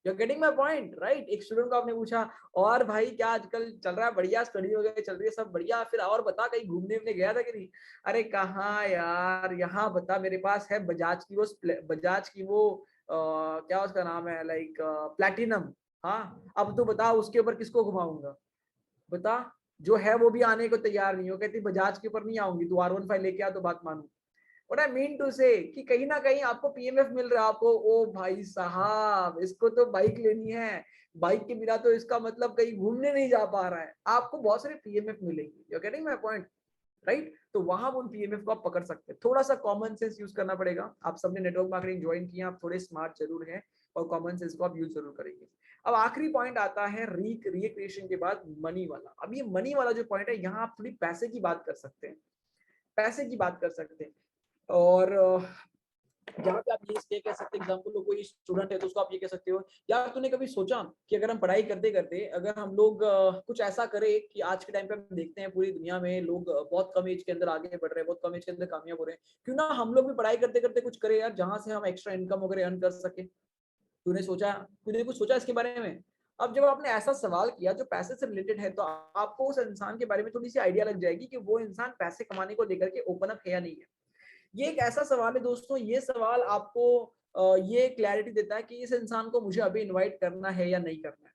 You're getting my point, right? एक स्टूडेंट को आपने पूछा, और भाई क्या आजकल चल रहा है, बढ़िया स्टडी वगैरह चल रही है, सब बढ़िया, फिर और बता कहीं घूमने वूमने गया था कि नहीं? अरे कहाँ यार, यहाँ बता, मेरे पास है बजाज की वो क्या उसका नाम है, लाइक प्लैटिनम। हाँ, अब तो बता उसके ऊपर किसको घुमाऊंगा, बता। जो है वो भी आने को तैयार नहीं हो, कहती बजाज के ऊपर नहीं आऊंगी, तू R15 लेके आ तो बात मानू। व्हाट आई मीन टू से कि कहीं ना कहीं आपको पीएमएफ मिल रहा है, आपको ओ भाई साहब इसको तो बाइक लेनी है, बाइक के बिना तो इसका मतलब कहीं घूमने नहीं जा पा रहा है, आपको बहुत सारे पीएमएफ मिलेंगे। You are getting my point, right? तो वहां उन पीएमएफ को आप पकड़ सकते हैं। थोड़ा सा कॉमन सेंस यूज करना पड़ेगा। आप सबने नेटवर्क मार्केटिंग ज्वाइन किया, आप थोड़े स्मार्ट जरूर हैं, और कॉमन सेंस को आप यूज जरूर करेंगे। अब आखिरी पॉइंट आता है रिक्रिएशन के बाद मनी वाला। अब ये मनी वाला जो पॉइंट है, यहाँ आप थोड़ी पैसे की बात कर सकते हैं, पैसे की बात कर सकते हैं। और जहाँ पे आप ये कह सकते हैं, एग्जाम्पल कोई स्टूडेंट है तो उसको आप ये कह सकते हो, यार तूने कभी सोचा कि अगर हम पढ़ाई करते करते अगर हम लोग कुछ ऐसा करें कि आज के टाइम पे हम देखते हैं पूरी दुनिया में लोग बहुत कम एज के अंदर आगे बढ़ रहे हैं, बहुत कम एज के अंदर कामयाब हो रहे हैं, क्यों ना हम लोग भी पढ़ाई करते करते कुछ करें यार, जहां से हम एक्स्ट्रा इनकम वगैरह अर्न कर सके। तूने कुछ सोचा इसके बारे में? अब जब आपने ऐसा सवाल किया जो पैसे से रिलेटेड है, तो आपको उस इंसान के बारे में थोड़ी सी आइडिया लग जाएगी कि वो इंसान पैसे कमाने को लेकर के ओपन अप है या नहीं है। ये एक ऐसा सवाल है दोस्तों, ये सवाल आपको ये क्लैरिटी देता है कि इस इंसान को मुझे अभी इनवाइट करना है या नहीं करना है,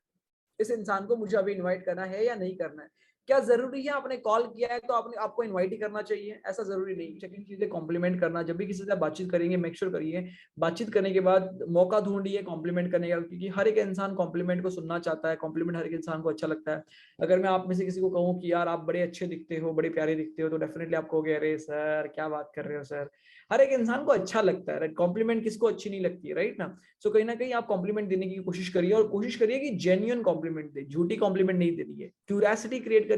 इस इंसान को मुझे अभी इनवाइट करना है या नहीं करना है। क्या जरूरी है आपने कॉल किया है तो आपको इनवाइट ही करना चाहिए? ऐसा जरूरी नहीं। सेकंड चीज है कॉम्प्लीमेंट करना। जब भी किसी से बातचीत करेंगे मेक श्योर करिए बातचीत करने के बाद मौका ढूंढिए कॉम्प्लीमेंट करने का, क्योंकि हर एक इंसान कॉम्प्लीमेंट को सुनना चाहता है, कॉम्प्लीमेंट हर एक इंसान को अच्छा लगता है। अगर मैं आप में से किसी को कहूँ कि यार आप बड़े अच्छे दिखते हो, बड़े प्यारे दिखते हो, तो डेफिनेटली आप कहोगे अरे सर क्या बात कर रहे हो सर। हर एक इंसान को अच्छा लगता है, राइट? कॉम्प्लीमेंट किसको अच्छी नहीं लगती है, राइट ना? सो कहीं ना कहीं आप कॉम्प्लीमेंट देने की कोशिश करिए, और कोशिश करिए कि जेन्युइन कॉम्प्लीमेंट दे, झूठी कॉम्प्लीमेंट नहीं देनी है। क्यूरियोसिटी क्रिएट करिए।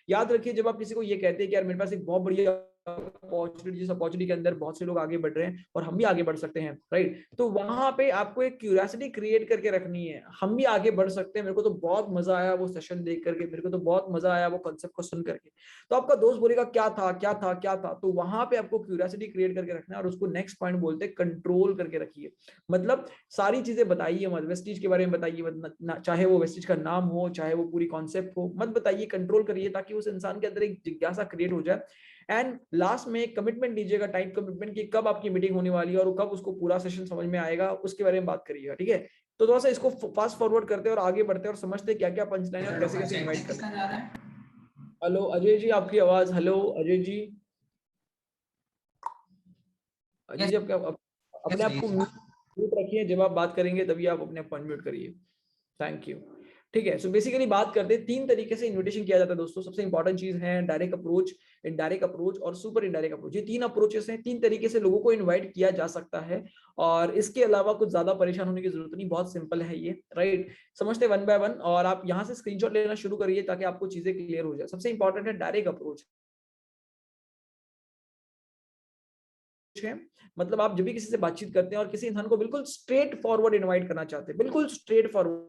याद रखिए जब आप किसी को ये कहते हैं कि यार मेरे पास एक बहुत बढ़िया अपॉर्चुनिटी, जिस अपॉर्चुनिटी के अंदर बहुत से लोग आगे बढ़ रहे हैं और हम भी आगे बढ़ सकते हैं, राइट? तो वहां पे आपको एक क्यूरियोसिटी क्रिएट करके रखनी है, हम भी आगे बढ़ सकते हैं, मेरे को तो बहुत मजा आया वो सेशन देख करके, मेरे को तो बहुत मजा आया वो कॉन्सेप्ट को सुन करके। तो आपका दोस्त बोलेगा क्या था क्या था क्या था, तो वहां पे आपको क्यूरियोसिटी क्रिएट करके रखना है, और उसको नेक्स्ट पॉइंट बोलते हैं कंट्रोल करके रखिए। मतलब सारी चीजें बताइए मत, वेस्टिज के बारे में बताइए मत, चाहे वो वेस्टिज का नाम हो, चाहे वो पूरी कॉन्सेप्ट हो, मत बताइए, कंट्रोल करिए, ताकि उस इंसान के अंदर एक जिज्ञासा क्रिएट हो जाए। एंड लास्ट में कमिटमेंट दीजिएगा, टाइम कमिटमेंट की, कब आपकी मीटिंग होने वाली है और कब उसको पूरा सेशन समझ में आएगा, उसके बारे में बात करिएगा, ठीक है? तो थोड़ा सा इसको फास्ट फॉरवर्ड करते हैं और आगे बढ़ते हैं और समझते हैं क्या क्या पंच लाइन और कैसे कैसे इन्वाइट करते हैं। हेलो अजय जी, आपकी आवाज। हेलो अजय जी, अजय जी आपके अपने आप को म्यूट रखिए, जब आप बात करेंगे तभी आप अपने आप म्यूट करिए। Thank you. ठीक है। सो बेसिकली बात करते हैं, 3 तरीके से इन्विटेशन किया जाता है दोस्तों। सबसे इंपॉर्टेंट चीज है डायरेक्ट अप्रोच, इनडायरेक्ट अप्रोच और सुपर इनडायरेक्ट अप्रोच। ये 3 अप्रोचेस हैं, 3 तरीके से लोगों को इनवाइट किया जा सकता है और इसके अलावा कुछ ज्यादा परेशान होने की जरूरत नहीं, बहुत सिंपल है ये, राइट। समझते वन बाय वन, और आप यहाँ से स्क्रीनशॉट लेना शुरू करिए ताकि आपको चीजें क्लियर हो जाए। सबसे इंपॉर्टेंट है डायरेक्ट अप्रोच है, मतलब आप जब भी किसी से बातचीत करते हैं और किसी इंसान को बिल्कुल स्ट्रेट फॉरवर्ड इनवाइट करना चाहते हैं, बिल्कुल स्ट्रेट फॉरवर्ड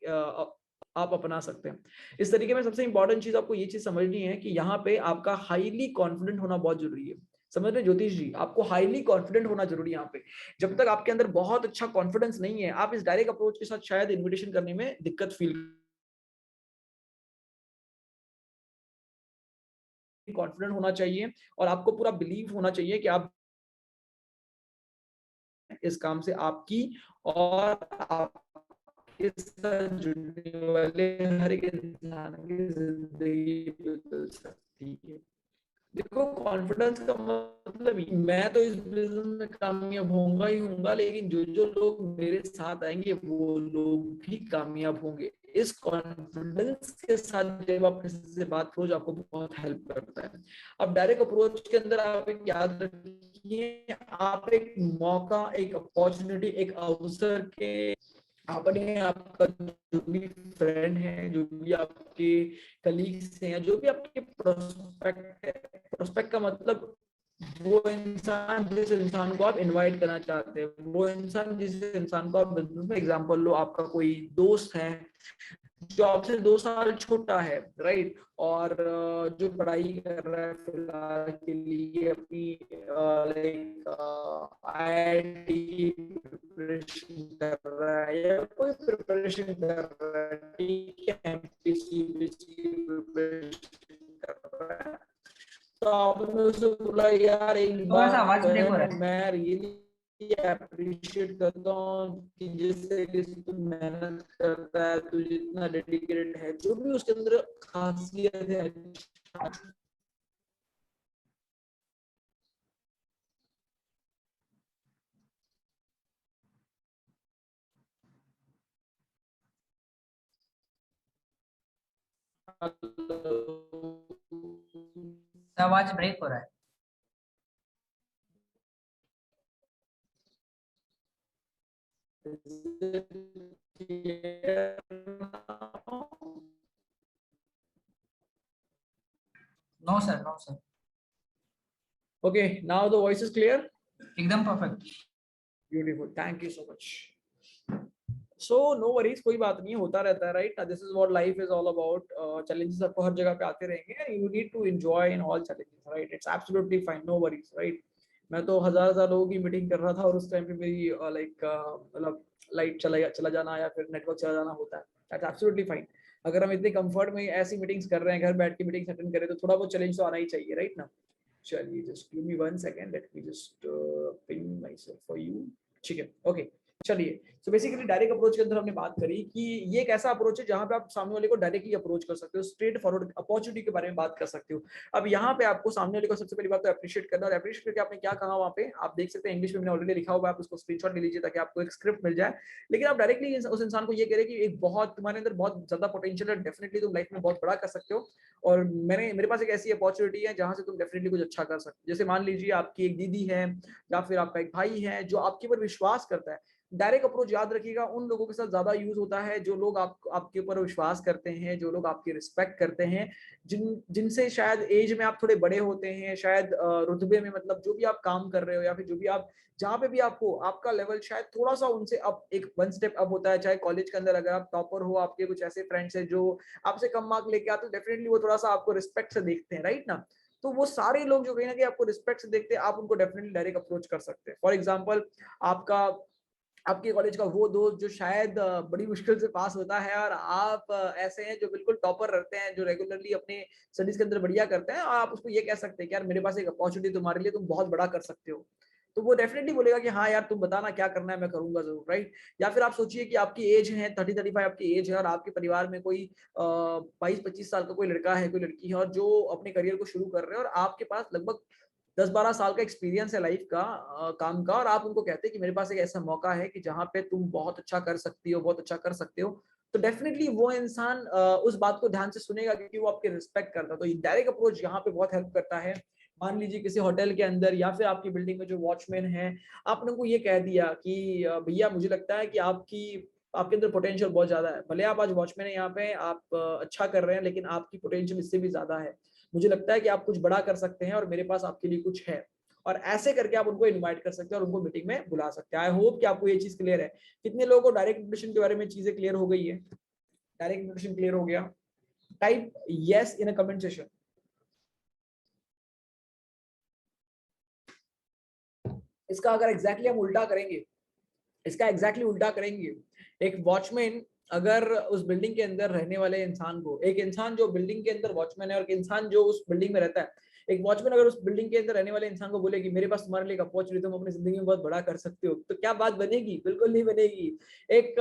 आप अपना सकते हैं। इस तरीके में सबसे इंपॉर्टेंट चीज आपको ये चीज समझनी है कि यहाँ पे आपका हाईली कॉन्फिडेंट होना बहुत जरूरी है। समझ रहे ज्योतिष जी, आपको हाईली कॉन्फिडेंट होना जरूरी है यहाँ पे। जब तक आपके अंदर बहुत अच्छा कॉन्फिडेंस नहीं है, आप इस डायरेक्ट अप्रोच के साथ शायद इन्विटेशन करने में दिक्कत फील, कॉन्फिडेंट होना चाहिए और आपको पूरा बिलीव होना चाहिए कि आप इस काम से आपकी और आप इस जुड़ने वाले हर एक इंसान की जिंदगी बदल सकती है। देखो कॉन्फिडेंस का मतलब, मैं तो इस बिजनेस में कामयाब होऊंगा ही होऊंगा, लेकिन जो जो लोग मेरे साथ आएंगे वो लोग भी कामयाब होंगे। इस कॉन्फिडेंस के साथ जब आप किसी से बात करो, जो आपको बहुत हेल्प करता है। अब डायरेक्ट अप्रोच के अंदर आप एक याद रखिए, आप एक मौका, एक अपॉर्चुनिटी, एक अवसर के अपने आपका जो भी फ्रेंड है, जो भी आपके कलीग्स हैं, जो भी आपके प्रोस्पेक्ट है, प्रोस्पेक्ट का मतलब वो इंसान जिस इंसान को आप इनवाइट करना चाहते हैं, वो इंसान जिस इंसान को आप बिजनेस में, एग्जांपल लो, आपका कोई दोस्त है जो आपसे 2 साल छोटा है, राइट, और जो पढ़ाई कर रहा है फिलहाल के लिए अपनी लाइक आईआईटी प्रिपरेशन कर रहा है या कोई प्रिपरेशन कर रहा है, ठीक है, एमपीसी प्रिपरेशन कर रहा है। तो आपने उसे बोला यार एक थोड़ा सा बात आवाज तो ब्रेक है, हो रहा है। मैं रियली अप्रिशिएट करता हूँ कि जिस तरीके से तू मेहनत करता है, तू जितना डेडिकेटेड है, जो भी उसके अंदर खासियत है। आवाज ब्रेक हो रहा है। No sir, no sir. Okay, now the voice is clear. एकदम perfect. Beautiful, thank you so much. So no worries, कोई बात नहीं, होता रहता है, right. This is what life is all about. Challenges आपको हर जगह पे आते रहेंगे and you need to enjoy in all challenges, right. It's absolutely fine, no worries, right. मैं तो हजार हजार लोगों की मीटिंग कर रहा था और उस टाइम पे मेरी लाइक मतलब लाइट चला जाना या फिर नेटवर्क चला जाना होता है, दैट्स एब्सोल्युटली फाइन। अगर हम इतने कंफर्ट में ऐसी मीटिंग्स कर रहे हैं, घर बैठ के मीटिंग्स अटेंड करें, तो थोड़ा बहुत चैलेंज तो आना ही चाहिए, राइट ना। चलिए, just give me 1 second, let me just ping my self for you. ठीक है, ओके। चलिए, सो बेसिकली डायरेक्ट अप्रोच के अंदर हमने बात करी कि ये एक ऐसा अप्रोच है जहां पे आप सामने वाले को डायरेक्टली अप्रोच कर सकते हो, स्ट्रेट फॉरवर्ड अपॉर्चुनिटी के बारे में बात कर सकते हो। अब यहाँ पे आपको सामने वाले को सबसे पहली बात तो अप्रिशिएट करना, और अप्रिशिएट करके आपने क्या कहा वहाँ पे आप देख सकते हैं, इंग्लिश में मैंने ऑलरेडी लिखा हुआ है, आप उसको स्क्रीनशॉट ले लीजिए ताकि आपको एक स्क्रिप्ट मिल जाए। लेकिन आप डायरेक्टली उस इंसान को ये कह रहे कि एक बहुत तुम्हारे अंदर बहुत ज्यादा पोटेंशियल है, डेफिनेटली तुम लाइफ में बहुत बड़ा कर सकते हो, और मेरे पास एक ऐसी अपॉर्चुनिटी है जहां से तुम डेफिनेटली कुछ अच्छा कर सकते हो। जैसे मान लीजिए आपकी एक दीदी है या फिर आपका एक भाई है जो आपके ऊपर विश्वास करता है। डायरेक्ट अप्रोच याद रखिएगा उन लोगों के साथ ज्यादा यूज होता है जो लोग आपके ऊपर विश्वास करते हैं, जो लोग आपकी रिस्पेक्ट करते हैं, जिनसे शायद एज में आप थोड़े बड़े होते हैं, शायद रुतबे में, मतलब जो भी आप काम कर रहे हो या फिर जो भी आप जहाँ पे भी आपको आपका लेवल शायद थोड़ा सा उनसे अप, एक 1 स्टेप अप होता है। चाहे कॉलेज के अंदर अगर आप टॉपर हो, आपके कुछ ऐसे फ्रेंड्स हैं जो आपसे कम मार्क लेके आते, तो डेफिनेटली वो थोड़ा सा आपको रिस्पेक्ट से देखते हैं, राइट ना। तो वो सारे लोग जो कहीं ना कहीं आपको रिस्पेक्ट से देखते हैं, आप उनको डेफिनेटली डायरेक्ट अप्रोच कर सकते हैं। फॉर एग्जाम्पल, आपका आपके कॉलेज का वो दोस्त जो शायद बड़ी मुश्किल से पास होता है, और आप ऐसे हैं जो बिल्कुल टॉपर रहते हैं, जो रेगुलरली अपने स्टडीज के अंदर बढ़िया करते हैं, और आप उसको ये कह सकते हैं कि यार मेरे पास एक अपॉर्चुनिटी तुम्हारे लिए, तुम बहुत बड़ा कर सकते हो। तो वो डेफिनेटली बोलेगा कि हाँ यार तुम बताना क्या करना है, मैं करूंगा जरूर, राइट। या फिर आप सोचिए कि आपकी एज है 30-35, आपकी एज है, और आपके परिवार में कोई 22-25 साल का कोई लड़का है, कोई लड़की है, और जो अपने करियर को शुरू कर रहे हैं, और आपके पास लगभग 10-12 साल का एक्सपीरियंस है लाइफ का, काम का, और आप उनको कहते हैं कि मेरे पास एक ऐसा मौका है कि जहां पे तुम बहुत अच्छा कर सकती हो, बहुत अच्छा कर सकते हो। तो डेफिनेटली वो इंसान उस बात को ध्यान से सुनेगा क्योंकि वो आपके रिस्पेक्ट करता है। तो डायरेक्ट अप्रोच यहाँ पे बहुत हेल्प करता है। मान लीजिए किसी होटल के अंदर या फिर आपकी बिल्डिंग में जो वॉचमैन है, आपने उनको ये कह दिया कि भैया मुझे लगता है कि आपके अंदर पोटेंशियल बहुत ज्यादा है, भले आप आज वॉचमैन है यहाँ पे, आप अच्छा कर रहे हैं, लेकिन आपकी पोटेंशियल इससे भी ज्यादा है, मुझे लगता है कि आप कुछ बड़ा कर सकते हैं और मेरे पास आपके लिए कुछ है। और ऐसे करके आप उनको इनवाइट कर सकते हैं और उनको मीटिंग में बुला सकते हैं। आई होप कि आपको ये चीज क्लियर है। कितने लोगों को डायरेक्ट इन्विटेशन के बारे में चीजें क्लियर हो गई है? डायरेक्ट इन्विटेशन क्लियर हो गया? Type yes in a comment session. इसका अगर एग्जैक्टली हम उल्टा करेंगे, इसका एग्जैक्टली उल्टा करेंगे, एक वॉचमैन अगर उस बिल्डिंग के अंदर रहने वाले इंसान को, एक इंसान जो बिल्डिंग के अंदर वॉचमैन है और एक इंसान जो उस बिल्डिंग में रहता है, एक वॉचमैन अगर उस बिल्डिंग के अंदर रहने वाले इंसान को बोले कि मेरे पास तुम्हारे लिए एक अपॉर्चुनिटी, तुम अपनी जिंदगी में बहुत बड़ा कर सकते हो, तो क्या बात बनेगी? बिल्कुल नहीं बनेगी। एक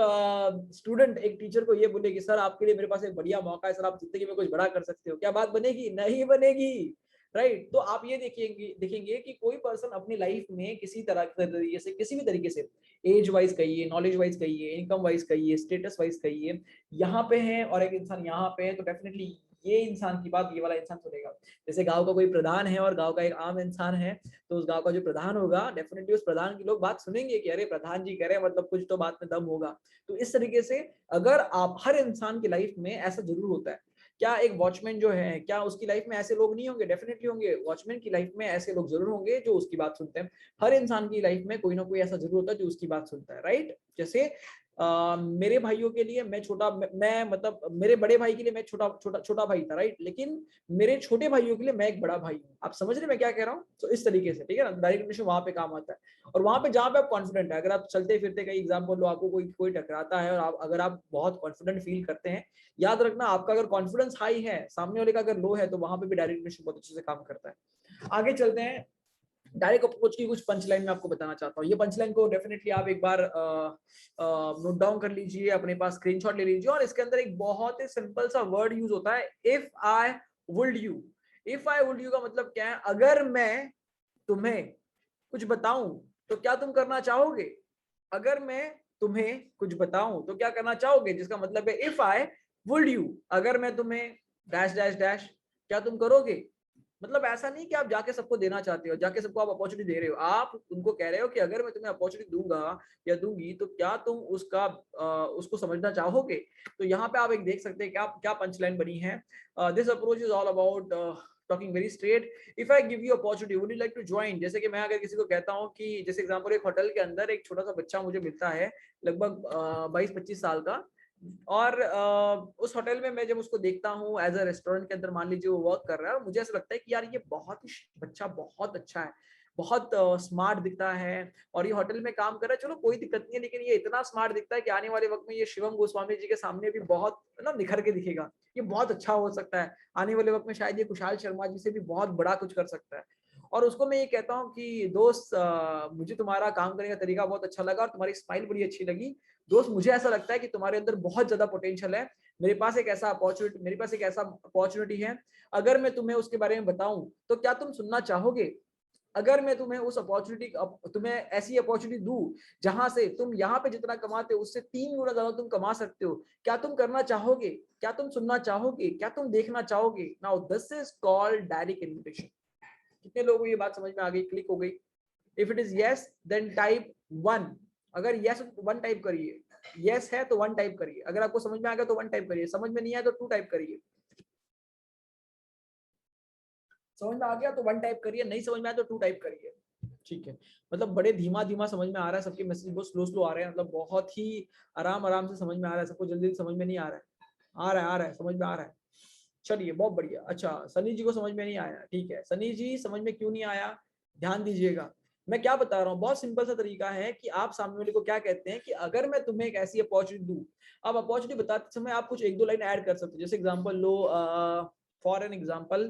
स्टूडेंट एक टीचर को ये बोले कि सर आपके लिए मेरे पास एक बढ़िया मौका है, सर आप जिंदगी में कुछ बड़ा कर सकते हो, क्या बात बनेगी? नहीं बनेगी। राइट? तो आप ये देखेंगे कि कोई पर्सन अपनी लाइफ में किसी तरह तरीके से, किसी भी तरीके से, एज वाइज कहिए, नॉलेज वाइज कहिए, इनकम वाइज कहिए, स्टेटस वाइज कहिए, यहाँ पे है और एक इंसान यहाँ पे है, तो डेफिनेटली ये इंसान की बात ये वाला इंसान सुनेगा। जैसे गांव का कोई प्रधान है और गांव का एक आम इंसान है, तो उस गांव का जो प्रधान होगा, डेफिनेटली उस प्रधान की लोग बात सुनेंगे कि अरे प्रधान जी कह रहे हैं, मतलब कुछ तो बात में दम होगा। तो इस तरीके से अगर आप, हर इंसान की लाइफ में ऐसा जरूर होता है। क्या एक वॉचमैन जो है, क्या उसकी लाइफ में ऐसे लोग नहीं होंगे? डेफिनेटली होंगे। वॉचमैन की लाइफ में ऐसे लोग जरूर होंगे जो उसकी बात सुनते हैं। हर इंसान की लाइफ में कोई ना कोई ऐसा जरूर होता है जो उसकी बात सुनता है। राइट? जैसे मेरे भाइयों के लिए मैं छोटा, मैं मतलब मेरे बड़े भाई के लिए मैं छोटा छोटा छोटा भाई था। राइट? लेकिन मेरे छोटे भाइयों के लिए मैं एक बड़ा भाई हूँ। आप समझ रहे मैं क्या कह रहा हूँ? तो इस तरीके से, ठीक है ना, डायरेक्ट इन्विटेशन वहां पे काम आता है। और वहां पे जहाँ पे आप कॉन्फिडेंट है, अगर आप चलते फिरते कई एग्जाम्पल लो, आपको कोई कोई टकराता है और आप, अगर आप बहुत कॉन्फिडेंट फील करते हैं, याद रखना आपका अगर कॉन्फिडेंस हाई है, सामने वाले का अगर लो है, तो वहां पे भी डायरेक्ट इन्विटेशन बहुत अच्छे से काम करता है। आगे चलते हैं। डायरेक्ट अप्रोच की कुछ पंचलाइन में आपको बताना चाहता हूँ। ये पंचलाइन को डेफिनेटली आप एक बार नोट डाउन कर लीजिए, अपने पास स्क्रीनशॉट ले लीजिए। और इसके अंदर एक बहुत ही सिंपल सा वर्ड यूज होता है, if I would you. If I would you का मतलब क्या है? अगर मैं तुम्हें कुछ बताऊं तो क्या तुम करना चाहोगे? अगर मैं तुम्हें कुछ बताऊं तो क्या करना चाहोगे? जिसका मतलब है इफ आई वुड यू, अगर मैं तुम्हें डैश डैश डैश, क्या तुम करोगे? मतलब ऐसा नहीं कि आप जाके सबको देना चाहते हो, जाके सबको आप अपॉर्चुनिटी दे रहे हो, आप उनको कह रहे हो कि अगर मैं तुम्हें अपॉर्चुनिटी दूंगा या दूंगी तो क्या तुम उसको समझना चाहोगे? तो यहाँ पे आप एक देख सकते हैं क्या क्या पंचलाइन बनी है। This approach is all about talking very straight. If I give you opportunity would you like to join. जैसे कि मैं अगर किसी को कहता हूँ कि, जैसे एग्जांपल, एक होटल के अंदर एक छोटा सा बच्चा मुझे मिलता है, लगभग 22-25 साल का, और उस होटल में मैं जब उसको देखता हूँ एज अ रेस्टोरेंट के अंदर, मान लीजिए वो वर्क कर रहा है, और मुझे ऐसा लगता है कि यार ये बहुत ही बच्चा बहुत अच्छा है, बहुत स्मार्ट दिखता है, और ये होटल में काम कर रहा है, चलो कोई दिक्कत नहीं है, लेकिन ये इतना स्मार्ट दिखता है कि आने वाले वक्त में ये शिवम गोस्वामी जी के सामने भी बहुत ना निखर के दिखेगा, ये बहुत अच्छा हो सकता है, आने वाले वक्त में शायद ये कुशाल शर्मा जी से भी बहुत बड़ा कुछ कर सकता है। और उसको मैं ये कहता हूँ कि दोस्त, मुझे तुम्हारा काम करने का तरीका बहुत अच्छा लगा और तुम्हारी स्माइल बड़ी अच्छी लगी। दोस्त, मुझे ऐसा लगता है कि तुम्हारे अंदर बहुत ज्यादा पोटेंशियल है, मेरे पास एक ऐसा अपॉर्चुनिटी है, अगर मैं तुम्हें उसके बारे में बताऊं तो क्या तुम सुनना चाहोगे? अगर मैं तुम्हें तुम्हें ऐसी अपॉर्चुनिटी दूं जहां से तुम यहाँ पे जितना कमाते हो उससे 3 गुना ज्यादा तुम कमा सकते हो, क्या तुम करना चाहोगे? क्या तुम सुनना चाहोगे? क्या तुम देखना चाहोगे? Now this is called direct invitation. कितने लोगों को ये बात समझ में आ गई, क्लिक हो गई? If it is yes then type 1। अगर यस 1 टाइप करिए, यस है तो 1 टाइप करिए, अगर आपको समझ में आ गया तो 1 टाइप करिए, समझ में नहीं आया तो 2 टाइप करिए, समझ में आ गया तो 1 टाइप करिए, नहीं समझ में आया तो 2 टाइप करिए। ठीक है? मतलब बड़े धीमा धीमा समझ में आ रहा है, सबके मैसेज बहुत स्लो स्लो आ रहे हैं, मतलब बहुत ही आराम आराम से समझ में आ रहा है, सबको जल्दी समझ में नहीं आ रहा है, आ रहा है, समझ में आ रहा है। चलिए बहुत बढ़िया। अच्छा, सनी जी को समझ में नहीं आया, ठीक है, सनी जी समझ में क्यों नहीं आया? ध्यान दीजिएगा, मैं क्या बता रहा हूँ, बहुत सिंपल सा तरीका है कि आप सामने वाले को क्या कहते हैं कि अगर मैं तुम्हें एक ऐसी अपॉर्चुनिटी दूं, अब अपॉर्चुनिटी बताते समय आप कुछ 1-2 लाइन ऐड कर सकते हो। जैसे example low, for an example,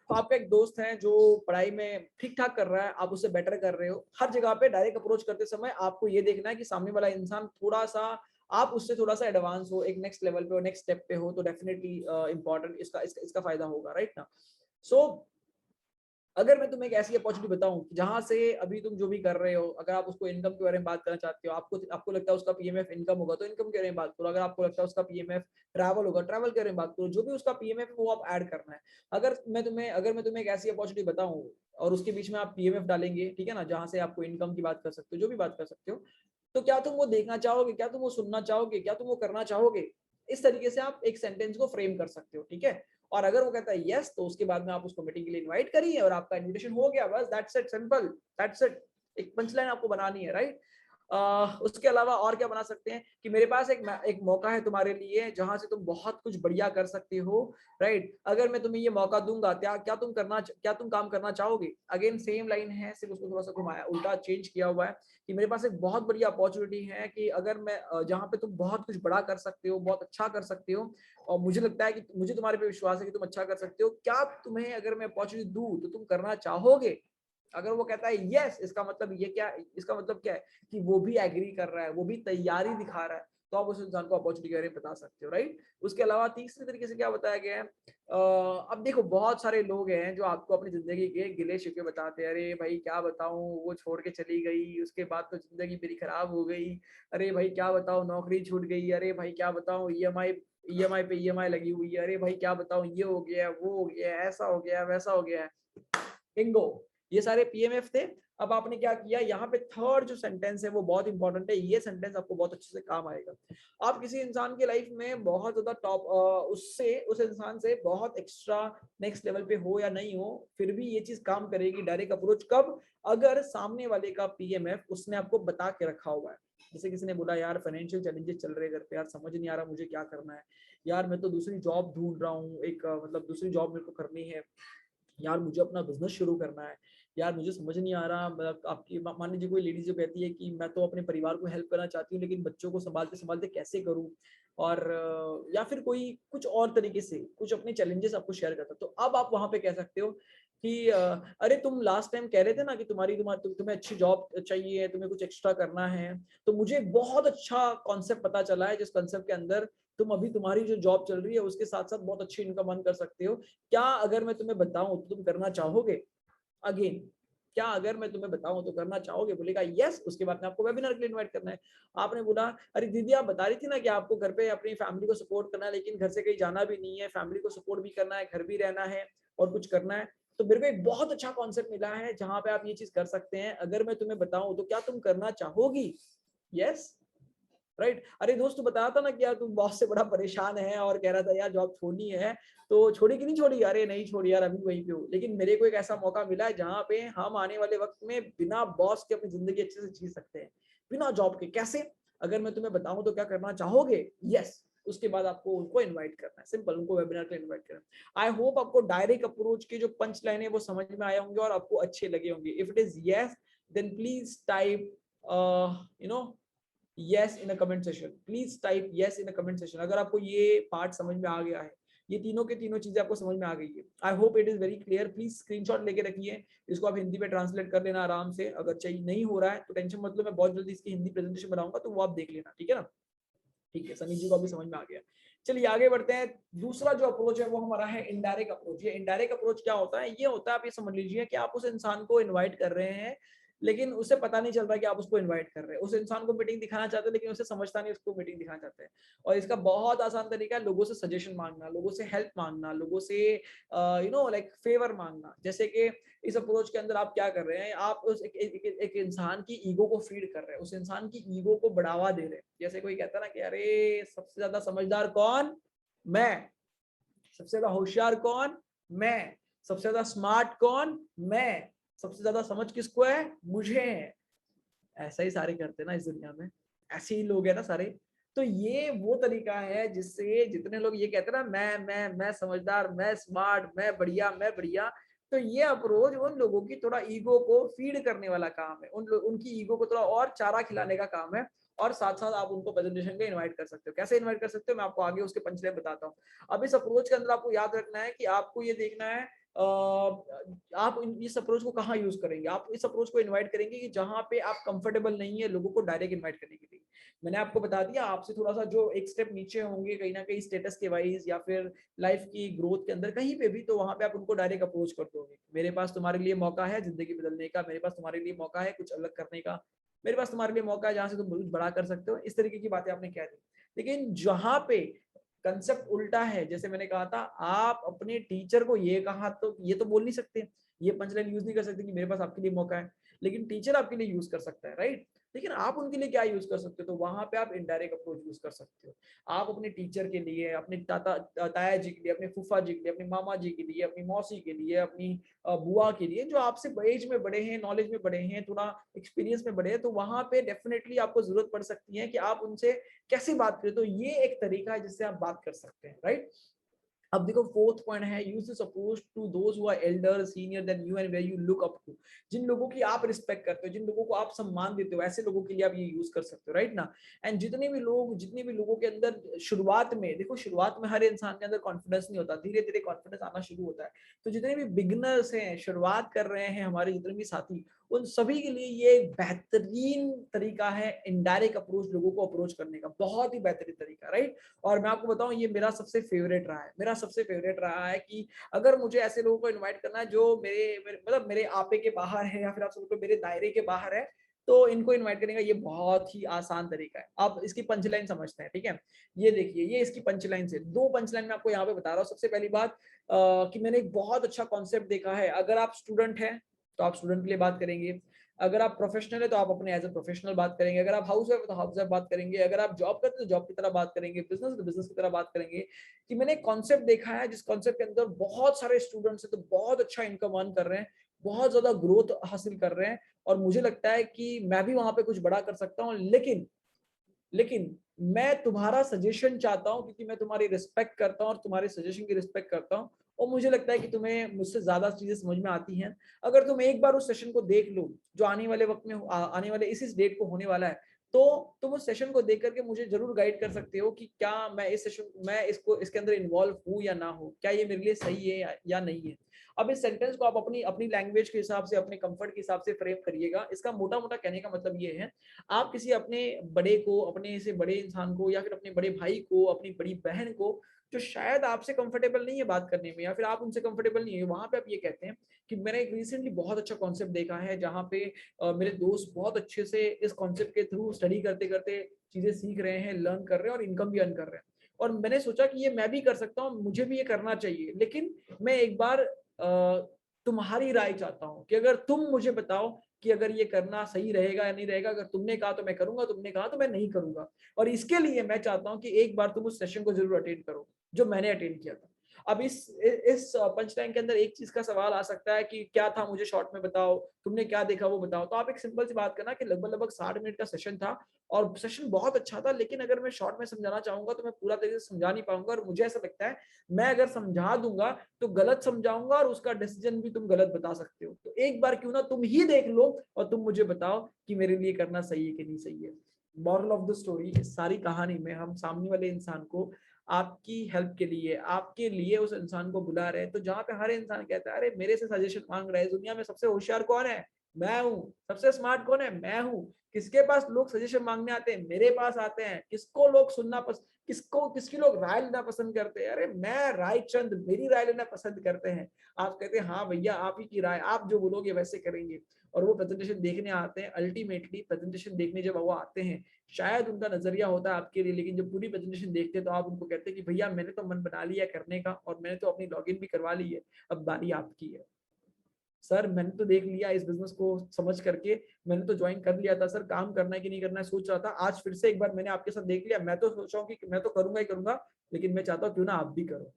तो आपका एक दोस्त है जो पढ़ाई में ठीक ठाक कर रहा है, आप उससे बेटर कर रहे हो, हर जगह पे डायरेक्ट अप्रोच करते समय आपको ये देखना है कि सामने वाला इंसान थोड़ा सा, आप उससे थोड़ा सा एडवांस हो, एक नेक्स्ट लेवल पे हो, नेक्स्ट स्टेप पे हो, तो डेफिनेटली इंपॉर्टेंट इसका फायदा होगा। राइट ना? सो अगर मैं तुम्हें एक ऐसी अपॉर्चुनिटी बताऊं जहां से अभी तुम जो भी कर रहे हो, अगर आप उसको इनकम के बारे में बात करना चाहते हो, आपको लगता है उसका पीएमएफ इनकम होगा तो इनकम के बारे में बात करो, अगर आपको लगता है उसका पीएमएफ ट्रैवल होगा ट्रैवल के बारे में बात करो, जो भी उसका पीएमएफ है वो आप ऐड करना है। अगर मैं तुम्हें एक ऐसी अपॉर्चुनिटी बताऊं और उसके बीच में आप पीएमएफ डालेंगे, ठीक है ना, जहां से आपको इनकम की बात कर सकते हो, जो भी बात कर सकते हो, तो क्या तुम वो देखना चाहोगे, क्या तुम वो सुनना चाहोगे, क्या तुम वो करना चाहोगे? इस तरीके से आप एक सेंटेंस को फ्रेम कर सकते हो, ठीक है। और अगर वो कहता है यस, तो उसके बाद में आप उसको मीटिंग के लिए इनवाइट करिए और आपका इनविटेशन हो गया, बस that's it, simple, that's it. एक पंचलाइन आपको बनानी है, राइट। उसके अलावा और क्या बना सकते हैं कि मेरे पास एक मौका है तुम्हारे लिए जहां से तुम बहुत कुछ बढ़िया कर सकते हो, राइट। अगर मैं तुम्हें ये मौका दूंगा, क्या तुम काम करना चाहोगे? अगेन सेम लाइन है, सिर्फ उसको थोड़ा सा घुमाया, उल्टा चेंज किया हुआ है कि मेरे पास एक बहुत बढ़िया अपॉर्चुनिटी है कि अगर मैं जहाँ पे तुम बहुत कुछ बड़ा कर सकते हो, बहुत अच्छा कर सकते हो, और मुझे लगता है कि मुझे तुम्हारे पे विश्वास है कि तुम अच्छा कर सकते हो, क्या तुम्हें अगर मैं अपॉर्चुनिटी दूं तो तुम करना चाहोगे? अगर वो कहता है यस, इसका मतलब क्या है कि वो भी एग्री कर रहा है, वो भी तैयारी दिखा रहा है, तो आप उस इंसान को अपॉर्चुनिटी के बारे में बता सकते हो, राइट। उसके अलावा तीसरे तरीके से क्या बताया गया है, अब देखो बहुत सारे लोग हैं जो आपको अपनी जिंदगी के गिले शिकवे बताते हैं, अरे भाई क्या बताऊं, वो छोड़ के चली गई, उसके बाद तो जिंदगी मेरी खराब हो गई, अरे भाई क्या बताऊं नौकरी छूट गई, अरे भाई क्या बताऊं ईएमआई पे ईएमआई लगी हुई है, अरे भाई क्या बताऊं ये हो गया वो हो गया ऐसा हो गया वैसा हो गया। बिंगो, ये सारे पीएमएफ थे। अब आपने क्या किया, यहाँ पे थर्ड जो सेंटेंस है वो बहुत इंपॉर्टेंट है, ये सेंटेंस आपको बहुत अच्छे से काम आएगा। आप किसी इंसान के लाइफ में बहुत ज्यादा टॉप उस इंसान से बहुत एक्स्ट्रा नेक्स्ट लेवल पे हो या नहीं हो, फिर भी ये चीज काम करेगी, डायरेक्ट अप्रोच कब, अगर सामने वाले का पीएमएफ उसने आपको बता के रखा हुआ है। जैसे किसी ने बोला यार फाइनेंशियल चैलेंजेस चल रहे हैं घर पे, यार समझ नहीं आ रहा मुझे क्या करना है, यार मैं तो दूसरी जॉब ढूंढ रहा हूँ, एक मतलब दूसरी जॉब मेरे को करनी है, यार मुझे अपना बिजनेस शुरू करना है, यार मुझे समझ नहीं आ रहा, मतलब आपकी मान लीजिए कोई लेडीज जो कहती है कि मैं तो अपने परिवार को हेल्प करना चाहती हूँ लेकिन बच्चों को संभालते संभालते कैसे करूँ, और या फिर कोई कुछ और तरीके से कुछ अपने चैलेंजेस आपको शेयर करता है, तो अब आप वहां पे कह सकते हो कि अरे तुम लास्ट टाइम कह रहे थे ना कि तुम्हें अच्छी जॉब चाहिए, तुम्हें कुछ एक्स्ट्रा करना है, तो मुझे एक बहुत अच्छा कॉन्सेप्ट पता चला है जिस कॉन्सेप्ट के अंदर तुम अभी तुम्हारी जो जॉब चल रही है उसके साथ साथ बहुत अच्छी इनकम अर्न कर सकते हो, क्या अगर मैं तुम्हें बताऊं तो तुम करना चाहोगे? अगेन, क्या अगर मैं तुम्हें बताऊं तो करना चाहोगे? बोलेगा यस, उसके बाद में आपको वेबिनार के लिए इनवाइट करना है। आपने बोला अरे दीदी आप बता रही थी ना कि आपको घर पे अपनी फैमिली को सपोर्ट करना है, लेकिन घर से कहीं जाना भी नहीं है, फैमिली को सपोर्ट भी करना है, घर भी रहना है और कुछ करना है, तो मेरे को एक बहुत अच्छा कॉन्सेप्ट मिला है जहां पे आप ये चीज कर सकते हैं, अगर मैं तुम्हें बताऊं तो क्या तुम करना चाहोगी? Yes, right. अरे दोस्त तू बताया था ना कि यार तू बॉस से बड़ा परेशान है और कह रहा था यार जॉब छोड़नी है, तो छोड़ी कि नहीं छोड़ी? अरे नहीं छोड़ी यार, अभी वहीं पे हूँ, लेकिन मेरे को एक ऐसा मौका मिला है जहाँ पे हम आने वाले वक्त में बिना बॉस के अपनी जिंदगी अच्छे से जी सकते हैं, बिना जॉब के। कैसे? अगर मैं तुम्हें बताऊं तो क्या करना चाहोगे? यस, उसके बाद आपको उनको इनवाइट करना है, सिंपल, उनको वेबिनार के लिए इनवाइट करना है। आई होप आपको डायरेक्ट अप्रोच के जो पंच लाइन है वो समझ में आए होंगे और आपको अच्छे लगे होंगे। If it is yes, then please type you know yes in a comment section, please type yes in a comment section अगर आपको ये पार्ट समझ में आ गया है, ये तीनों के तीनों चीजें आपको समझ में आ गई है। I hope it is very clear. Please screenshot लेके रखिए, इसको आप हिंदी में ट्रांसलेट कर लेना आराम से, अगर चाहिए नहीं हो रहा है तो टेंशन मत लो, मैं बहुत जल्दी इसकी हिंदी प्रेजेंटेशन बनाऊंगा तो वो आप देख लेना, ठीक है ना। ठीक है, सनी जी को अभी समझ में आ गया। चलिए आगे बढ़ते हैं। दूसरा जो अप्रोच है वो हमारा है इनडायरेक्ट अप्रोच। ये इनडायरेक्ट अप्रोच क्या होता है? ये होता है, आप ये समझ लीजिए कि आप उस इंसान को इनवाइट कर रहे हैं लेकिन उसे पता नहीं चल रहा कि आप उसको इनवाइट कर रहे हैं, उस इंसान को मीटिंग दिखाना चाहते हैं लेकिन उसे समझता नहीं उसको मीटिंग दिखाना चाहते हैं। और इसका बहुत आसान तरीका है लोगों से सजेशन मांगना, लोगों से हेल्प मांगना, लोगों से लाइक फेवर मांगना। जैसे कि इस अप्रोच के अंदर आप क्या कर रहे हैं, आप उस एक इंसान की ईगो को फीड कर रहे हैं, उस इंसान की ईगो को बढ़ावा दे रहे हैं। जैसे कोई कहता है ना कि अरे सबसे ज्यादा समझदार कौन? मैं। सबसे ज्यादा होशियार कौन? मैं। सबसे ज्यादा स्मार्ट कौन? मैं। सबसे ज्यादा समझ किसको है? मुझे है। ऐसा ही सारे करते हैं ना इस दुनिया में, ऐसे ही लोग हैं ना सारे। तो ये वो तरीका है जिससे जितने लोग ये कहते हैं ना मैं समझदार, मैं स्मार्ट, मैं बढ़िया, तो ये अप्रोच उन लोगों की थोड़ा ईगो को फीड करने वाला काम है, उनकी ईगो को थोड़ा और चारा खिलाने का काम है। और साथ साथ आप उनको प्रेजेंटेशन पे इनवाइट कर सकते हो। कैसे इनवाइट कर सकते हो मैं आपको आगे उसके पंचलाइन बताता हूँ। अब इस अप्रोच के अंदर आपको याद रखना है कि आपको ये देखना है आप इस अप्रोच को कहाँ यूज करेंगे? आप इस अप्रोच को इनवाइट करेंगे कि जहां पे आप कंफर्टेबल नहीं है लोगों को डायरेक्ट इनवाइट करने के लिए। मैंने आपको बता दिया, आपसे थोड़ा सा जो एक स्टेप नीचे होंगे कहीं ना कहीं स्टेटस के वाइज या फिर लाइफ की ग्रोथ के अंदर कहीं पे भी, तो वहां पे आप उनको डायरेक्ट अप्रोच कर दोगे। मेरे पास तुम्हारे लिए मौका है जिंदगी बदलने का, मेरे पास तुम्हारे लिए मौका है कुछ अलग करने का, मेरे पास तुम्हारे लिए मौका है जहां से तुम कुछ बड़ा कर सकते हो। इस तरीके की बातें आपने कह दी। लेकिन जहां पे कंसेप्ट उल्टा है, जैसे मैंने कहा था, आप अपने टीचर को ये कहा तो ये तो बोल नहीं सकते, ये पंचलाइन यूज नहीं कर सकते कि मेरे पास आपके लिए मौका है, लेकिन टीचर आपके लिए यूज कर सकता है, राइट? लेकिन आप उनके लिए क्या यूज कर सकते हो? तो वहां पे आप इनडायरेक्ट अप्रोच यूज कर सकते हो। आप अपने टीचर के लिए, अपने ताया जी के लिए, अपने फूफा जी के लिए, अपने मामा जी के लिए, अपनी मौसी के लिए, अपनी बुआ के लिए, जो आपसे एज में बड़े हैं, नॉलेज में बड़े हैं, थोड़ा एक्सपीरियंस में बड़े हैं, तो वहां पे डेफिनेटली आपको जरूरत पड़ सकती है कि आप उनसे कैसे बात करें। तो ये एक तरीका है जिससे आप बात कर सकते हैं, राइट? अब देखो फोर्थ पॉइंट है, use this approach to those who are elder senior than you and where you look up to. जिन लोगों की आप रिस्पेक्ट करते हो, जिन लोगों को आप सम्मान देते हो, ऐसे लोगों के लिए आप ये यूज कर सकते हो, राइट ना? एंड जितने भी लोगों के अंदर शुरुआत में, देखो शुरुआत में हर इंसान के अंदर कॉन्फिडेंस नहीं होता, धीरे धीरे कॉन्फिडेंस आना शुरू होता है। तो जितने भी बिगनर्स हैं, शुरुआत कर रहे हैं, हमारे जितने भी साथी, उन सभी के लिए ये एक बेहतरीन तरीका है इनडायरेक्ट अप्रोच, लोगों को अप्रोच करने का बहुत ही बेहतरीन तरीका, राइट? और मैं आपको बताऊं, ये मेरा सबसे फेवरेट रहा है, मेरा सबसे फेवरेट रहा है कि अगर मुझे ऐसे लोगों को इनवाइट करना है जो मतलब मेरे आपे के बाहर है, या फिर आप समझो मेरे दायरे के बाहर है, तो इनको इनवाइट करने का ये बहुत ही आसान तरीका है। आप इसकी पंचलाइन समझते हैं, ठीक है? ये देखिए, ये इसकी पंचलाइन से दो पंचलाइन मैं आपको यहाँ पे बता रहा हूँ। सबसे पहली बात कि मैंने एक बहुत अच्छा कॉन्सेप्ट देखा है। अगर आप स्टूडेंट हैं तो आप स्टूडेंट के लिए बात करेंगे, अगर आप प्रोफेशनल है तो आप अपने एज ए प्रोफेशनल बात करेंगे, अगर आप हाउस वाइफ है तो हाउस वाइफ बात करेंगे, अगर आप जॉब करते हैं तो जॉब की तरह बात करेंगे, बिजनेस है तो बिजनेस की तरह बात करेंगे। कि मैंने कॉन्सेप्ट देखा है जिस कॉन्सेप्ट के अंदर बहुत सारे स्टूडेंट्स है तो बहुत अच्छा इनकम अर्न कर रहे हैं, बहुत ज्यादा ग्रोथ हासिल कर रहे हैं, और मुझे लगता है कि मैं भी वहां पे कुछ बड़ा कर सकता हूँ। लेकिन मैं तुम्हारा सजेशन चाहता हूं, क्योंकि मैं तुम्हारी रिस्पेक्ट करता हूं और तुम्हारे सजेशन की रिस्पेक्ट करता हूं, और मुझे लगता है कि तुम्हें मुझसे ज्यादा चीजें समझ में आती हैं। अगर तुम एक बार उस सेशन को देख लो जो आने वाले वक्त में आने वाले इस डेट को होने वाला है, तो तुम उस सेशन को देख करके मुझे जरूर गाइड कर सकते हो कि क्या मैं इस सेशन मैं इसको इसके अंदर इन्वॉल्व हूँ या ना हो, क्या ये मेरे लिए सही है या नहीं है। अब इस सेंटेंस को आप अपनी अपनी लैंग्वेज के हिसाब से, अपने कंफर्ट के हिसाब से फ्रेम करिएगा। इसका मोटा मोटा कहने का मतलब ये है, आप किसी अपने बड़े को, अपने से बड़े इंसान को, या फिर अपने बड़े भाई को, अपनी बड़ी बहन को, जो शायद आपसे कंफर्टेबल नहीं है बात करने में, या फिर आप उनसे कंफर्टेबल नहीं है, वहां पे आप ये कहते हैं कि मैंने एक रिसेंटली बहुत अच्छा कॉन्सेप्ट देखा है जहां पे मेरे दोस्त बहुत अच्छे से इस कॉन्सेप्ट के थ्रू स्टडी करते करते चीजें सीख रहे हैं, लर्न कर रहे हैं और इनकम भी अर्न कर रहे हैं। और मैंने सोचा कि ये मैं भी कर सकता हूँ, मुझे भी ये करना चाहिए, लेकिन मैं एक बार तुम्हारी राय चाहता हूँ कि अगर तुम मुझे बताओ कि अगर ये करना सही रहेगा या नहीं रहेगा। अगर तुमने कहा तो मैं करूंगा, तुमने कहा तो मैं नहीं करूंगा। और इसके लिए मैं चाहता हूं कि एक बार तुम उस सेशन को जरूर अटेंड करो जो मैंने अटेंड किया था। अब इस पंच लाइन के अंदर एक चीज का सवाल आ सकता है कि क्या था, मुझे शॉर्ट में बताओ, तुमने क्या देखा वो बताओ। तो आप एक सिंपल सी बात करना कि लगभग लगभग 60 मिनट का सेशन था, और सेशन बहुत अच्छा था, लेकिन अगर मैं शॉर्ट में समझाना चाहूंगा तो मैं पूरा तरीके से समझा नहीं पाऊंगा। और मुझे ऐसा लगता है मैं अगर समझा दूंगा तो गलत समझाऊंगा, और उसका डिसीजन भी तुम गलत बता सकते हो। तो एक बार क्यों ना तुम ही देख लो और तुम मुझे बताओ कि मेरे लिए करना सही है कि नहीं सही है। मॉरल ऑफ द स्टोरी, इस सारी कहानी में हम सामने वाले इंसान को आपकी हेल्प के लिए, आपके लिए उस इंसान को बुला रहे हैं। तो जहां पे हर इंसान कहता है अरे मेरे से सजेशन मांग रहे हैं, दुनिया में सबसे होशियार कौन है? मैं हूँ। सबसे स्मार्ट कौन है? मैं हूँ। किसके पास लोग सजेशन मांगने आते हैं? मेरे पास आते हैं। किसको लोग सुनना किसकी लोग राय लेना पसंद करते हैं? अरे मैं रायचंद, मेरी राय लेना पसंद करते हैं। आप कहते हैं हाँ भैया आप ही की राय, आप जो बोलोगे वैसे करेंगे। और वो प्रेजेंटेशन देखने आते हैं। अल्टीमेटली प्रेजेंटेशन देखने जब वो आते हैं, शायद उनका नजरिया होता है आपके लिए, लेकिन जब पूरी प्रेजेंटेशन देखते हैं तो आप उनको कहते हैं कि भैया मैंने तो मन बना लिया करने का, और मैंने तो अपनी लॉगिन भी करवा ली है, अब बारी आपकी है। सर मैंने तो देख लिया इस बिजनेस को समझ करके, मैंने तो ज्वाइन कर लिया था सर, काम करना है कि नहीं करना है सोच रहा था, आज फिर से एक बार मैंने आपके साथ देख लिया, मैं तो सोच रहा हूँ कि मैं तो करूंगा ही करूंगा, लेकिन मैं चाहता हूँ क्यों ना आप भी करो।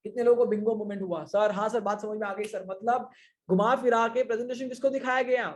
कितने लोगों को बिंगो मोमेंट हुआ? सर हाँ सर बात समझ में आ गई सर। मतलब घुमा फिरा के प्रेजेंटेशन किसको दिखाया गया?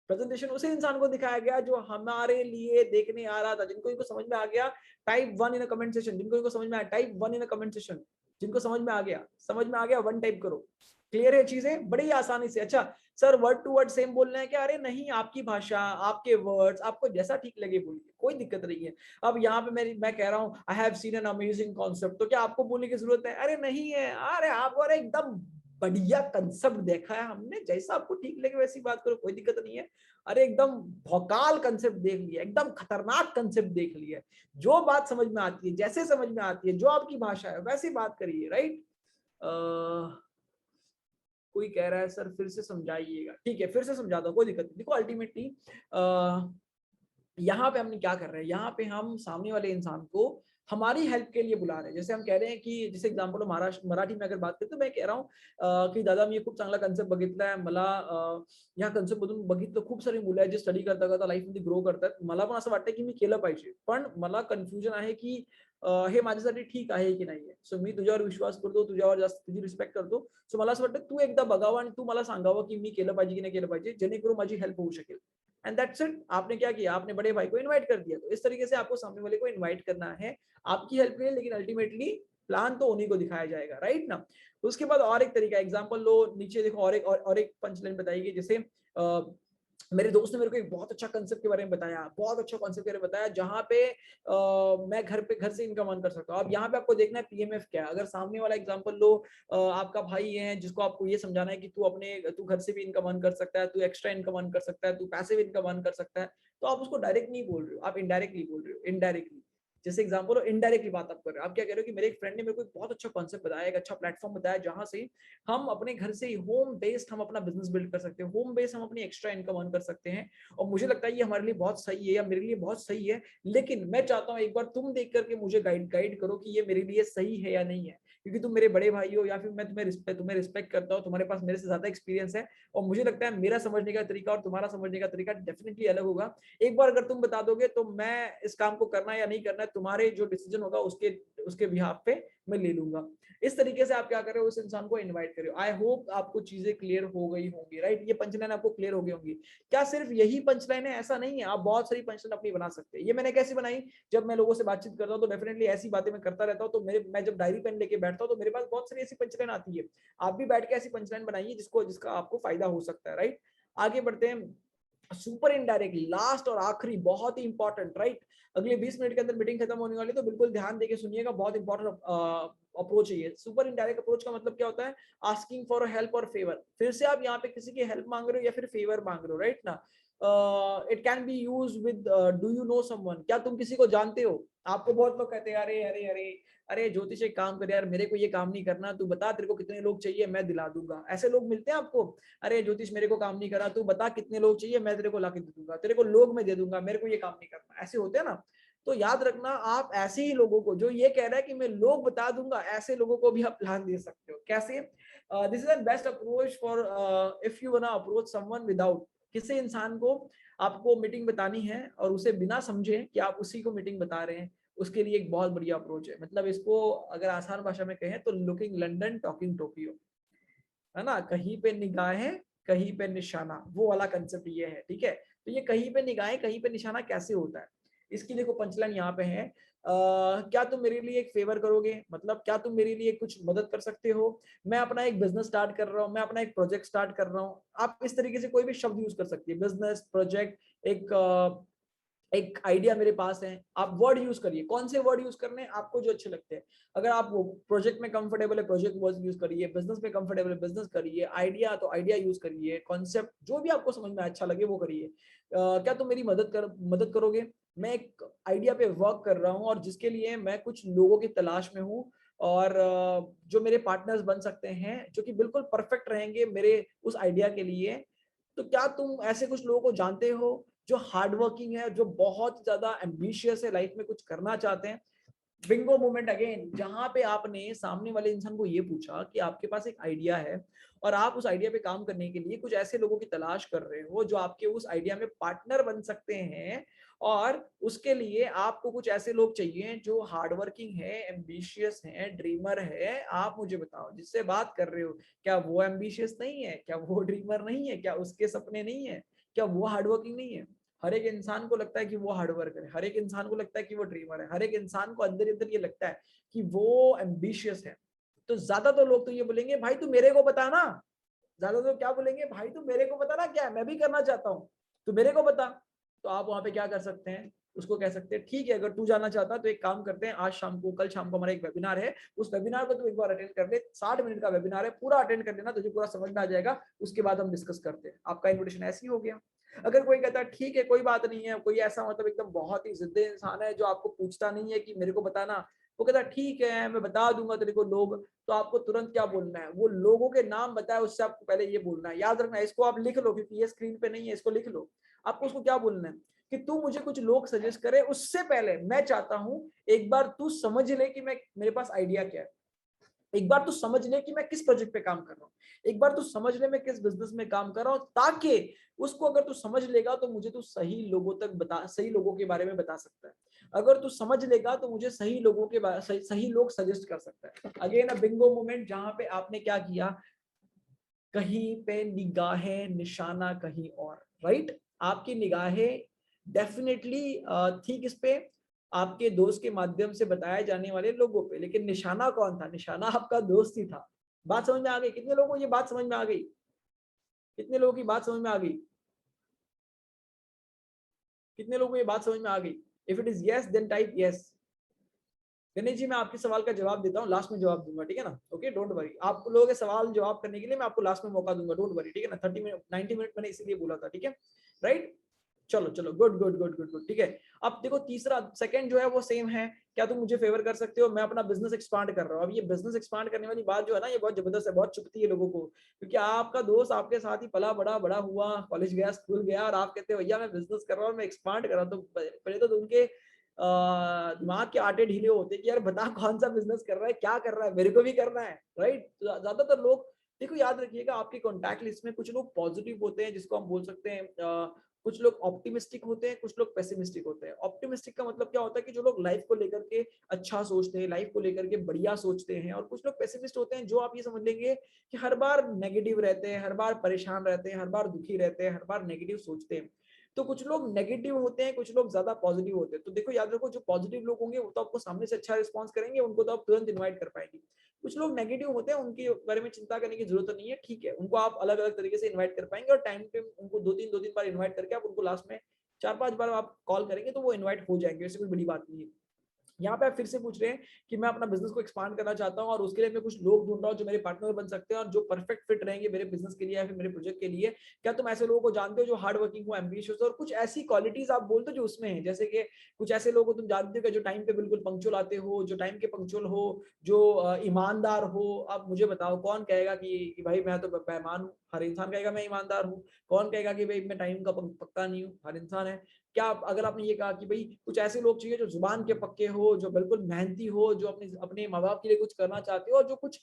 प्रेजेंटेशन उसी इंसान को दिखाया गया जो हमारे लिए देखने आ रहा था। जिनको इनको समझ में आ गया type 1 in a comment session, जिनको इनको समझ में आया type 1 in a comment session. जिनको समझ में आ गया, समझ में आ गया 1 टाइप करो। क्लियर है चीजें बड़ी आसानी से? अच्छा sir word to word same बोलना है क्या? अरे नहीं, आपकी भाषा, आपके वर्ड्स, आपको जैसा ठीक लगे बोलिए, कोई दिक्कत नहीं है। अब यहाँ पे मैं कह रहा हूँ I have seen an amazing concept, तो क्या आपको बोलने की जरूरत है? अरे नहीं है। अरे आपको अरे एकदम बढ़िया कंसेप्ट देखा है हमने, जैसा आपको ठीक लगे वैसी बात करो, कोई दिक्कत नहीं है। अरे एकदम भौकाल कंसेप्ट देख लिया, एकदम खतरनाक कंसेप्ट देख लिया, जो बात समझ में आती है, जैसे समझ में आती है, जो आपकी भाषा है वैसी बात करिए, राइट। कोई कह रहा है सर फिर से समझाइएगा, ठीक है फिर से समझा दो, कोई दिक्कत नहीं। देखो अल्टीमेटली यहाँ पे हमने क्या कर रहे हैं, यहाँ पे हम सामने वाले इंसान को हमारी हेल्प के लिए बुला रहे हैं। जैसे हम कह रहे हैं कि जैसे एग्जांपल मराठी में अगर बात करें तो मैं कह रहा हूँ की दादा मी खूप चांगला कन्सेप्ट बघितलाय, मला या कन्सेप्ट मधून बघितलं खूप सारी मुलं आहेत जे स्टडी करता करता लाईफ मध्ये ग्रो करतात, मला पण असं वाटतं की मी केलं पाहिजे, पण मला कन्फ्युजन आहे की हे माझ्यासाठी ठीक आहे की नाहीये। सो मी तुझ्यावर विश्वास करतो, तुझ्यावर जास्त तुझी रिस्पेक्ट करतो, सो मला असं वाटतं तू एकदा बघावं आणि तू मला सांगावं की मी केलं पाहिजे की नाही केलं पाहिजे, जेणेकरून माझी हेल्प होऊ शकेल। And that's it. आपने क्या किया, आपने बड़े भाई को इनवाइट कर दिया। तो इस तरीके से आपको सामने वाले को इनवाइट करना है आपकी हेल्प के लिए, लेकिन अल्टीमेटली प्लान तो उन्हीं को दिखाया जाएगा, राइट ना। उसके बाद और एक तरीका एग्जांपल लो, नीचे देखो और एक पंचलाइन बताइए। जैसे मेरे दोस्त ने मेरे को एक बहुत अच्छा कंसेप्ट के बारे में बताया, बहुत अच्छा कंसेप्ट के बारे में बताया, जहां पे मैं घर से इनकम अर्न कर सकता हूँ। अब यहाँ पे आपको देखना है पीएमएफ क्या है। अगर सामने वाला एग्जांपल लो, आपका भाई है जिसको आपको ये समझाना है कि तू घर से भी इनकम अर्न कर सकता है, तू एक्स्ट्रा इनकम अर्न कर सकता है, तू पैसिव इनकम अर्न कर सकता है, तो आप उसको डायरेक्ट नहीं बोल रहे हो, आप इनडायरेक्टली बोल रहे हो, इनडायरेक्टली। जैसे एग्जांपल इनडायरेक्टली बात आप कर रहे हो, आप क्या कह रहे हो कि मेरे एक फ्रेंड ने मेरे को एक बहुत अच्छा कॉन्सेप्ट बताया, एक अच्छा प्लेटफॉर्म बताया, जहां से हम अपने घर से ही होम बेस्ड हम अपना बिजनेस बिल्ड कर सकते हैं, होम बेस्ड हम अपनी एक्स्ट्रा इनकम अर्न कर सकते हैं। और मुझे लगता है ये हमारे लिए बहुत सही है या मेरे लिए बहुत सही है, लेकिन मैं चाहता हूँ एक बार तुम देख करके मुझे गाइड करो कि ये मेरे लिए सही है या नहीं है, क्योंकि तुम मेरे बड़े भाई हो, या फिर मैं तुम्हें रिस्पेक्ट करता हूँ, तुम्हारे पास मेरे से ज्यादा एक्सपीरियंस है, और मुझे लगता है मेरा समझने का तरीका और तुम्हारा समझने का तरीका डेफिनेटली अलग होगा। एक बार अगर तुम बता दोगे तो मैं इस काम को करना या नहीं करना, तुम्हारे जो डिसीजन होगा उसके उसके बिहाफ पे मैं ले लूंगा। इस तरीके से आप क्या कर रहे हो, उस इंसान को इनवाइट करो। आई होप आपको चीजें क्लियर हो गई होंगी, राइट। ये पंचलाइन आपको क्लियर हो गई होंगी। क्या सिर्फ यही पंचलाइन है, ऐसा नहीं है, आप बहुत सारी पंचलाइन अपनी बना सकते हैं। ये मैंने कैसी बनाई, जब मैं लोगों से बातचीत करता हूँ तो डेफिनेटली ऐसी बातें मैं करता रहता हूँ, तो मैं जब डायरी पेन लेके बैठता हूँ तो मेरे पास बहुत सारी ऐसी पंचलाइन आती है। आप भी बैठ के ऐसी पंचलाइन बनाइए जिसका आपको फायदा हो सकता है, राइट। आगे बढ़ते हैं। सुपर इनडायरेक्टली लास्ट और आखिरी, बहुत ही इंपॉर्टेंट, राइट। अगले 20 मिनट के अंदर मीटिंग खत्म होने वाली, तो बिल्कुल ध्यान देके सुनिएगा, बहुत इंपॉर्टेंट अप्रोच है ये। सुपर इनडायरेक्ट अप्रोच का मतलब क्या होता है, आस्किंग फॉर हेल्प और फेवर। फिर से आप यहाँ पे किसी की हेल्प मांग रहे हो या फिर फेवर मांग रहे हो, राइट ना। It can be use with do you know someone, क्या तुम किसी को जानते हो। आपको बहुत लोग कहते हैं अरे अरे अरे अरे ज्योतिष एक काम कर यार, मेरे को ये काम नहीं करना, तू बता तेरे को कितने लोग चाहिए मैं दिला दूंगा। ऐसे लोग मिलते हैं आपको। अरे ज्योतिष मेरे को काम नहीं करा, तू बता कितने लोग चाहिए मैं तेरे को लाके दे दूंगा, तेरे को लोग मैं दे दूंगा, मेरे को ये काम नहीं करना। ऐसे होते हैं ना। तो याद रखना, आप ऐसे ही लोगों को, जो ये कह रहा है कि मैं लोग बता दूंगा, ऐसे लोगों को भी आप प्लान दे सकते हो। कैसे, this is the best approach for if you want to approach someone without, किसी इंसान को आपको मीटिंग बतानी है और उसे बिना समझे कि आप उसी को मीटिंग बता रहे हैं, उसके लिए एक बहुत बढ़िया अप्रोच है। मतलब इसको अगर आसान भाषा में कहें तो लुकिंग लंदन टॉकिंग टोक्यो, है ना। कहीं पे निगाहें कहीं पे निशाना, वो वाला कंसेप्ट ये है, ठीक है। तो ये कहीं पे निगाहें कहीं पे निशाना कैसे होता है, इसकी देखो पंचलाइन यहाँ पे है। क्या तुम मेरे लिए एक फेवर करोगे, मतलब क्या तुम मेरे लिए कुछ मदद कर सकते हो। मैं अपना एक बिजनेस स्टार्ट कर रहा हूँ, मैं अपना एक प्रोजेक्ट स्टार्ट कर रहा हूँ। आप इस तरीके से कोई भी शब्द यूज कर सकती है, बिजनेस, प्रोजेक्ट, एक आइडिया मेरे पास है। आप वर्ड यूज करिए, कौन से वर्ड यूज करने हैं आपको जो अच्छे लगते हैं। अगर आप वो प्रोजेक्ट में कंफर्टेबल है प्रोजेक्ट वर्ड यूज करिए, बिजनेस में कंफर्टेबल है बिजनेस करिए, आइडिया तो आइडिया यूज करिए, कॉन्सेप्ट जो भी आपको समझ में अच्छा लगे वो करिए। क्या तुम मेरी मदद करोगे। मैं एक आइडिया पे वर्क कर रहा हूँ और जिसके लिए मैं कुछ लोगों की तलाश में हूँ, और जो मेरे पार्टनर्स बन सकते हैं, जो कि बिल्कुल परफेक्ट रहेंगे मेरे उस आइडिया के लिए। तो क्या तुम ऐसे कुछ लोगों को जानते हो जो हार्ड वर्किंग है, जो बहुत ज्यादा एम्बिशियस है, लाइफ में कुछ करना चाहते हैं। बिंगो मोमेंट अगेन, जहां पे आपने सामने वाले इंसान को ये पूछा कि आपके पास एक आइडिया है और आप उस आइडिया पे काम करने के लिए कुछ ऐसे लोगों की तलाश कर रहे हो जो आपके उस आइडिया में पार्टनर बन सकते हैं, और उसके लिए आपको कुछ ऐसे लोग चाहिए जो हार्ड वर्किंग है, एम्बिशियस है, ड्रीमर है। आप मुझे बताओ जिससे बात कर रहे हो, क्या वो एम्बिशियस नहीं है, क्या वो ड्रीमर नहीं है, क्या उसके सपने नहीं है, क्या वो हार्ड वर्किंग नहीं है। हर एक इंसान को लगता है कि वो हार्ड वर्कर है, हर एक इंसान को लगता है कि वो ड्रीमर है, हर एक इंसान को अंदर अंदर ये लगता है कि वो एम्बिशियस है। तो ज्यादातर लोग तो ये बोलेंगे भाई तू मेरे को बता ना, ज्यादा लोग क्या बोलेंगे, भाई तू मेरे को बता ना, क्या है मैं भी करना चाहता हूँ, तू मेरे को बता। तो आप वहां पे क्या कर सकते हैं, उसको कह सकते हैं ठीक है अगर तू जाना चाहता है तो एक काम करते हैं, आज शाम को कल शाम को हमारा एक वेबिनार है, उस वेबिनार को तू एक बार अटेंड कर ले, 60 मिनट का वेबिनार है, पूरा अटेंड कर लेना, तुझे पूरा समझ में आ जाएगा, उसके बाद हम डिस्कस करते हैं। आपका इन्विटेशन ऐसे ही हो गया। अगर कोई कहता है ठीक है कोई बात नहीं है, कोई ऐसा मतलब एकदम बहुत ही जिद्दी इंसान है जो आपको पूछता नहीं है कि मेरे को बताना, वो कहता है ठीक है मैं बता दूंगा तेरे को लोग, तो आपको तुरंत क्या बोलना है, वो लोगों के नाम बताए उससे आपको पहले ये बोलना है, याद रखना, इसको आप लिख लो क्योंकि ये स्क्रीन पे नहीं है, इसको लिख लो। आपको उसको क्या बोलना है कि तू मुझे कुछ लोग सजेस्ट करे, उससे पहले मैं चाहता हूं एक बार तू समझ ले कि मैं मेरे पास आइडिया क्या है, एक बार तू समझ ले कि मैं किस प्रोजेक्ट पे काम कर रहा हूँ, एक बार तू समझ ले मैं किस बिजनेस में काम कर रहा हूँ, ताकि उसको अगर तू समझ लेगा तो मुझे तू सही लोगों तक बता, सही लोगों के बारे में बता सकता है, अगर तू समझ लेगा तो मुझे सही लोगों के बारे, सही लोग सजेस्ट कर सकता है। अगेन अ बिंगो मोमेंट, जहां पे आपने क्या किया, कहीं पे निगाहें निशाना कहीं और, राइट, आपकी निगाहें डेफिनेटली थी किस पे, आपके दोस्त के माध्यम से बताए जाने वाले लोगों पे, लेकिन निशाना कौन था, निशाना आपका दोस्त ही था। बात समझ में आ गई, कितने लोगों को ये बात समझ में आ गई, कितने लोगों की बात समझ में आ गई, कितने लोगों को ये बात समझ में आ गई? If it is yes then type yes. Ganesh ji मैं आपके सवाल का जवाब देता हूँ, लास्ट में जवाब दूंगा, ठीक है ना, ओके डोंट वरी, आप लोगों के सवाल जवाब करने के लिए मैं आपको लास्ट में मौका दूंगा, डोंट वरी, ठीक है ना, 30 मिनट 90 मिनट मैंने इसीलिए बोला था, ठीक है, राइट, चलो चलो good good good good good, ठीक है। अब देखो तीसरा सेकंड जो है वो सेम है, क्या तुम मुझे फेवर कर सकते हो, मैं अपना बिजनेस एक्सपांड कर रहा हूँ। अब ये बिजनेस एक्सपांड करने वाली बात जो है ना, ये बहुत जबरदस्त है, बहुत चुभती है लोगों को, क्योंकि आपका दोस्त आपके साथ ही पला बड़ा बड़ा हुआ, कॉलेज गया स्कूल गया, और आप कहते हो भैया मैं बिजनेस कर रहा हूँ, मैं एक्सपांड कर रहा हूँ, तो पहले तो उनके दिमाग के आटे ढीले होते कि यार बता कौन सा बिजनेस कर रहा है, क्या कर रहा है, मेरे को भी करना है, राइट। तो ज्यादातर लोग, देखो याद रखिएगा आपकी कॉन्टैक्ट लिस्ट में कुछ लोग पॉजिटिव होते हैं, जिसको हम बोल सकते हैं कुछ लोग ऑप्टिमिस्टिक होते हैं, कुछ लोग पेसिमिस्टिक होते हैं। ऑप्टिमिस्टिक का मतलब क्या होता है कि जो लोग लाइफ को लेकर के अच्छा सोचते हैं, लाइफ को लेकर के बढ़िया सोचते हैं, और कुछ लोग पेसिमिस्ट होते हैं जो आप ये समझ लेंगे कि हर बार नेगेटिव रहते हैं, हर बार परेशान रहते हैं, हर बार दुखी रहते हैं, हर बार नेगेटिव सोचते हैं। तो कुछ लोग नेगेटिव होते हैं, कुछ लोग ज्यादा पॉजिटिव होते हैं। तो देखो याद रखो, जो पॉजिटिव लोग होंगे वो तो आपको सामने से अच्छा रिस्पॉन्स करेंगे, उनको तो आप तुरंत इन्वाइट कर पाएंगे। कुछ लोग नेगेटिव होते हैं, उनके बारे में चिंता करने की जरूरत नहीं है, ठीक है, उनको आप अलग अलग तरीके से इन्वाइट कर पाएंगे, और टाइम पे उनको दो तीन बार इन्वाइट करके आप उनको लास्ट में 4-5 बार आप कॉल करेंगे तो वो इन्वाइट हो जाएंगे, ऐसी कोई बड़ी बात नहीं है। यहाँ पे आप फिर से पूछ रहे हैं कि मैं अपना बिजनेस को एक्सपांड करना चाहता हूँ और उसके लिए मैं कुछ लोग ढूंढ रहा हूँ जो मेरे पार्टनर बन सकते हैं और जो परफेक्ट फिट रहेंगे मेरे बिजनेस के लिए या फिर मेरे प्रोजेक्ट के लिए। क्या तुम ऐसे लोगों को जानते हो जो हार्ड वर्किंग हो, एम्बिशियस हो, और कुछ ऐसी क्वालिटीज आप बोलते हो जो उसमें है, जैसे कि कुछ ऐसे लोग को तुम जानते हो जो टाइम पे बिल्कुल पंक्चुअल आते हो, जो टाइम के पंक्चुअल हो, जो ईमानदार हो। अब मुझे बताओ कौन कहेगा कि भाई मैं तो बेईमान हूँ, हर इंसान कहेगा मैं ईमानदार हूँ। कौन कहेगा कि भाई मैं टाइम का पक्का नहीं हूँ, हर इंसान है। क्या अगर आपने ये कहा कि भाई कुछ ऐसे लोग चाहिए जो जुबान के पक्के हो, जो बिल्कुल मेहनती हो, जो अपने अपने माँ बाप के लिए कुछ करना चाहते हो, और जो कुछ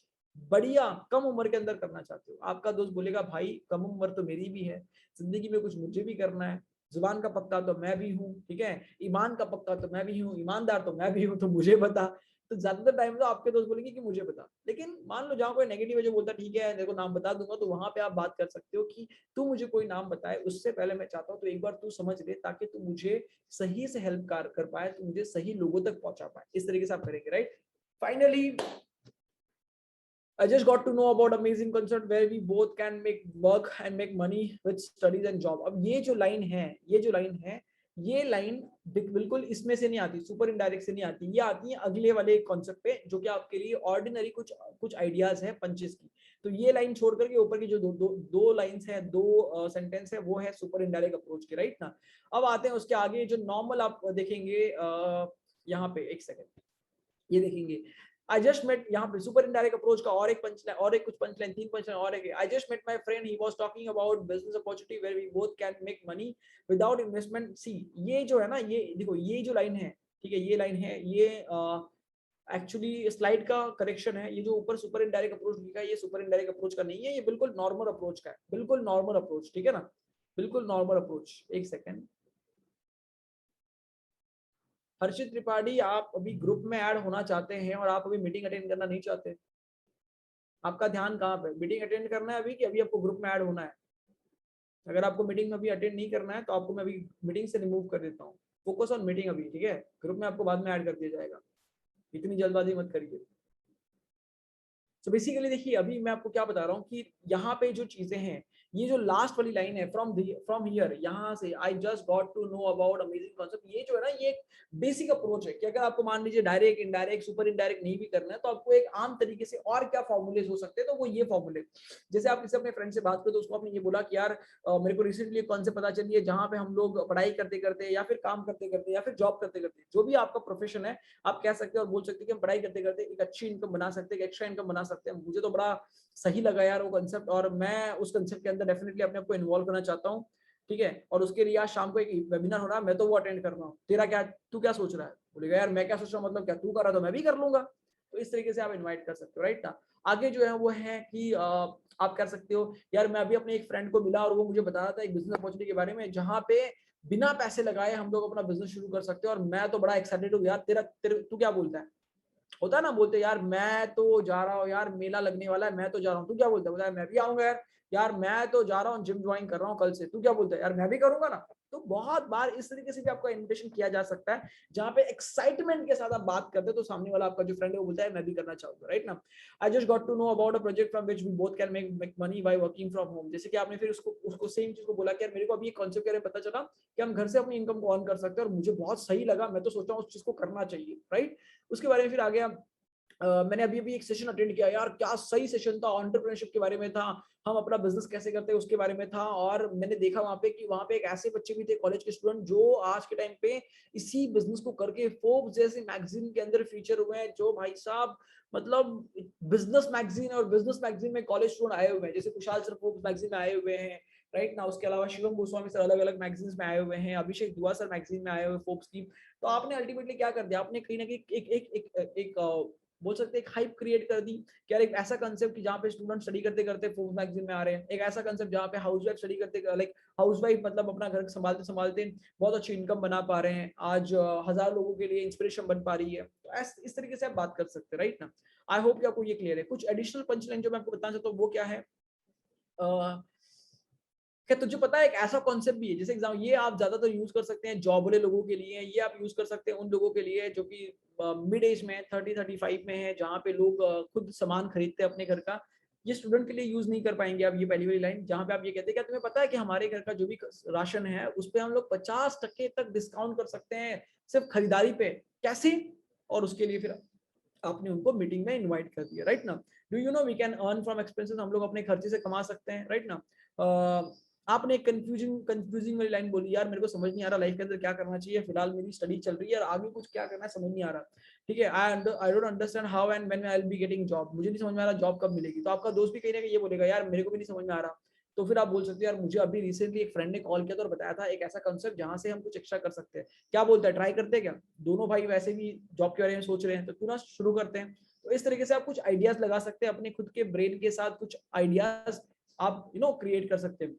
बढ़िया कम उम्र के अंदर करना चाहते हो। आपका दोस्त बोलेगा भाई कम उम्र तो मेरी भी है, जिंदगी में कुछ मुझे भी करना है, जुबान का पक्का तो मैं भी हूँ, ठीक है, ईमान का पक्का तो मैं भी हूँ, ईमानदार तो मैं भी हूँ, तो मुझे बता। तो ज्यादातर टाइम तो आपके दोस्त बोलेंगे कि मुझे बता। लेकिन मान लो जहाँ कोई नेगेटिव है जो बोलता ठीक है देखो नाम बता दूंगा, तो वहां पे आप बात कर सकते हो कि तू मुझे कोई नाम बताए, उससे पहले मैं चाहता हूँ तो एक बार तू समझ ले, ताकि तू मुझे सही से हेल्प कर पाए, तू मुझे सही लोगों तक पहुंचा पाए। इस तरीके से आप करेंगे, right. Finally I just got to know about amazing concert where we both can make work and make money with studies and job। अब ये जो लाइन है, ये लाइन बिल्कुल इसमें से नहीं आती, सुपर इनडायरेक्ट से नहीं आती, ये आती है अगले वाले कॉन्सेप्ट पे जो कि आपके लिए ऑर्डिनरी कुछ कुछ आइडियाज है पंचेस की। तो ये लाइन छोड़ करके ऊपर की जो दो लाइंस है, दो सेंटेंस है, वो है सुपर इनडायरेक्ट अप्रोच के, राइट ना। अब आते हैं उसके आगे, जो नॉर्मल आप देखेंगे यहाँ पे एक सेकेंड, ये देखेंगे आई जस्ट मेट, यहाँ पे सुपर इनडायरेक्ट अप्रोच का और एक पंचलाइन, और एक कुछ पंचलाइन, 3 पंचलाइन और एक, I just met my friend he was talking about business opportunity where we both can make money without investment. See ये जो है ना, ये देखो ये जो लाइन है, ठीक है, ये लाइन है, ये एक्चुअली स्लाइड का करेक्शन है। ये जो ऊपर सुपर इनडायरेक्ट अप्रोच लिखा है, ये सुपर इनडायरेक्ट अप्रोच का नहीं है, ये बिल्कुल नॉर्मल अप्रोच का है, बिल्कुल नॉर्मल अप्रोच, ठीक है ना, बिल्कुल नॉर्मल अप्रोच। एक सेकेंड, हर्षित त्रिपाठी आप अभी ग्रुप में ऐड होना चाहते हैं और आप अभी मीटिंग अटेंड करना नहीं चाहते, आपका ध्यान कहाँ पे, मीटिंग अटेंड करना है अभी कि अभी आपको ग्रुप में ऐड होना है? अगर आपको मीटिंग में अभी अटेंड नहीं करना है तो आपको मैं अभी मीटिंग से रिमूव कर देता हूँ। फोकस ऑन मीटिंग अभी, ठीक है, ग्रुप में आपको बाद में ऐड कर दिया जाएगा, इतनी जल्दबाजी मत करिए। तो बेसिकली देखिए अभी मैं आपको क्या बता रहा हूँ कि यहाँ पे जो चीजें हैं, ये जो लास्ट वाली लाइन है फ्रॉम हियर, यहाँ से I just got to know about amazing concept, ये जो है ना ये एक बेसिक अप्रोच है कि अगर आपको मान लीजिए डायरेक्ट इनडायरेक्ट सुपर इनडायरेक्ट नहीं भी करना है तो आपको एक आम तरीके से और क्या फॉर्मूले हो सकते हैं, तो वो ये फॉर्मूले, जैसे आप किसी अपने फ्रेंड से बात करो तो उसको आपने ये बोला कि यार मेरे को रिसेंटली कॉन्सेप्ट पता चली है जहाँ पे हम लोग पढ़ाई करते करते या फिर काम करते करते या फिर जॉब करते करते, जो भी आपका प्रोफेशन है, आप कह सकते हैं और बोल सकते हैं कि हम पढ़ाई करते करते एक अच्छी इनकम बना सकते हैं, एक्स्ट्रा इनकम बना सकते हैं। मुझे तो बड़ा सही लगा यार वो कंसेप्ट, और मैं उस कंसेप्ट के अंदर डेफिनेटली अपने आप को इन्वॉल्व करना चाहता हूँ, ठीक है। और उसके लिए आज शाम को एक वेबिनार हो रहा है, मैं तो वो अटेंड कर रहा हूँ, तेरा क्या, तू क्या सोच रहा है? बोलेगा यार मैं क्या सोच रहा हूँ, मतलब क्या तू कर रहा तो मैं भी कर लूंगा। तो इस तरीके से आप इन्वाइट कर सकते हो, राइट ना। आगे जो है वो है कि आप कर सकते हो यार मैं अभी अपने एक फ्रेंड को मिला और वो मुझे बता रहा था एक बिजनेस अपॉर्चुनिटी के बारे में जहाँ पे बिना पैसे लगाए हम लोग अपना बिजनेस शुरू कर सकते हैं, और मैं तो बड़ा एक्साइटेड हूँ यार, तेरा तू क्या बोलता है? होता है ना, बोलते यार मैं तो जा रहा हूँ यार, मेला लगने वाला है, मैं तो जा रहा हूँ, तू क्या बोलता है? बोलता है मैं भी आऊंगा यार, यार मैं तो जा रहा हूँ जिम ज्वाइन कर रहा हूँ कल से, तू क्या बोलता है? यार मैं भी करूंगा ना। तो बहुत बार इस तरीके से भी आपका इन्विटेशन किया जा सकता है जहाँ पे एक्साइटमेंट के साथ आप बात करते हैं, तो सामने वाला आपका जो फ्रेंड है वो बोलता है मैं भी करना चाहूंगा, राइट ना। I just got to know about a project from which we both can make money by working from home. जैसे कि आपने फिर उसको सेम चीज को बोला कि यार मेरे को अभी एक कॉन्सेप्ट के बारे में पता चला कि हम घर से अपनी इनकम को ऑन कर सकते हैं, और मुझे बहुत सही लगा, मैं तो सोच रहा हूँ उस चीज को करना चाहिए, राइट। उसके बारे में फिर आगे मैंने अभी अभी एक सेशन अटेंड किया यार, क्या सही सेशन था, एंटरप्रेन्योरशिप के बारे में था, हम अपना बिजनेस कैसे करते हैं उसके बारे में था। और मैंने देखा वहां पे कि वहां पे एक ऐसे बच्चे भी थे कॉलेज के स्टूडेंट जो आज के टाइम पे इसी बिजनेस को करके फोर्ब्स जैसे मैगजीन के अंदर फीचर हुए हैं, जो भाई साहब मतलब बिजनेस मैगजीन और बिजनेस मैगजीन में कॉलेज स्टूडेंट आए हुए हैं, जैसे कुशाल सर फोर्ब्स मैगजीन में आए हुए हैं, राइट ना। उसके अलावा शिवम गोस्वामी सर अलग अलग मैगजीन्स में आए हुए हैं, अभिषेक दुआ सर मैगजीन में आए हुए फोर्ब्स की। तो आपने अल्टीमेटली क्या कर दिया, आपने कहीं ना कहीं एक बोल सकते हैं एक हाइप क्रिएट कर दी कि यार एक ऐसा कंसेप्ट कि जहाँ पे स्टूडेंट स्टडी करते करते फोर्ब्स मैगजीन में आ रहे हैं, एक ऐसा कंसेप्ट जहाँ पे हाउसवाइफ स्टडी करते लाइक हाउसवाइफ मतलब अपना घर संभालते संभालते बहुत अच्छी इनकम बना पा रहे हैं, आज 1000 लोगों के लिए इंस्पिरेशन बन पा रही है। तो इस तरीके से आप बात कर सकते हैं, राइट ना। आई होप आपको ये क्लियर है। कुछ एडिशनल पंच लाइन जो मैं आपको बताना चाहता हूँ वो क्या है, क्या तुझे पता है एक ऐसा कॉन्सेप्ट भी है, जैसे एग्जाम ये आप ज्यादातर यूज कर सकते हैं जॉब वाले लोगों के लिए, ये आप यूज कर सकते हैं उन लोगों के लिए जो कि मिड एज में 30-35 में है, जहाँ पे लोग खुद सामान खरीदते हैं अपने घर का। ये स्टूडेंट के लिए यूज नहीं कर पाएंगे आप ये पहली वाली लाइन, जहाँ पे आप ये कहते हैं क्या तुम्हें पता है कि हमारे घर का जो भी राशन है उस पर हम लोग 50% तक डिस्काउंट कर सकते हैं सिर्फ खरीदारी पे, कैसे? और उसके लिए फिर आपने उनको मीटिंग में इनवाइट कर दिया, राइट ना। Do you know we can earn from expenses, हम लोग अपने खर्चे से कमा सकते हैं, राइट ना। आपने एक कंफ्यूजिंग वाली लाइन बोली, यार मेरे को समझ नहीं आ रहा लाइफ के अंदर क्या करना चाहिए, फिलहाल मेरी स्टडी चल रही है और आगे कुछ क्या करना है समझ नहीं आ रहा, ठीक है। I don't understand how and when I will be getting job, मुझे नहीं समझ में आ रहा जॉब कब मिलेगी। तो आपका दोस्त भी कहीं ना कहीं ये बोलेगा यार मेरे को भी नहीं समझ में आ रहा। तो फिर आप बोल सकते हो यार मुझे अभी रिसेंटली एक फ्रेंड ने कॉल किया था और बताया था एक ऐसा कंसेप्ट जहां से हम कुछ एक्स्ट्रा कर सकते हैं, क्या बोलता है, ट्राई करते हैं क्या? दोनों भाई वैसे भी जॉब के बारे में सोच रहे हैं, तो क्यों ना शुरू करते हैं। तो इस तरीके से आप कुछ आइडियाज लगा सकते हैं अपने खुद के ब्रेन के साथ, कुछ आइडियाज आप क्रिएट कर सकते हैं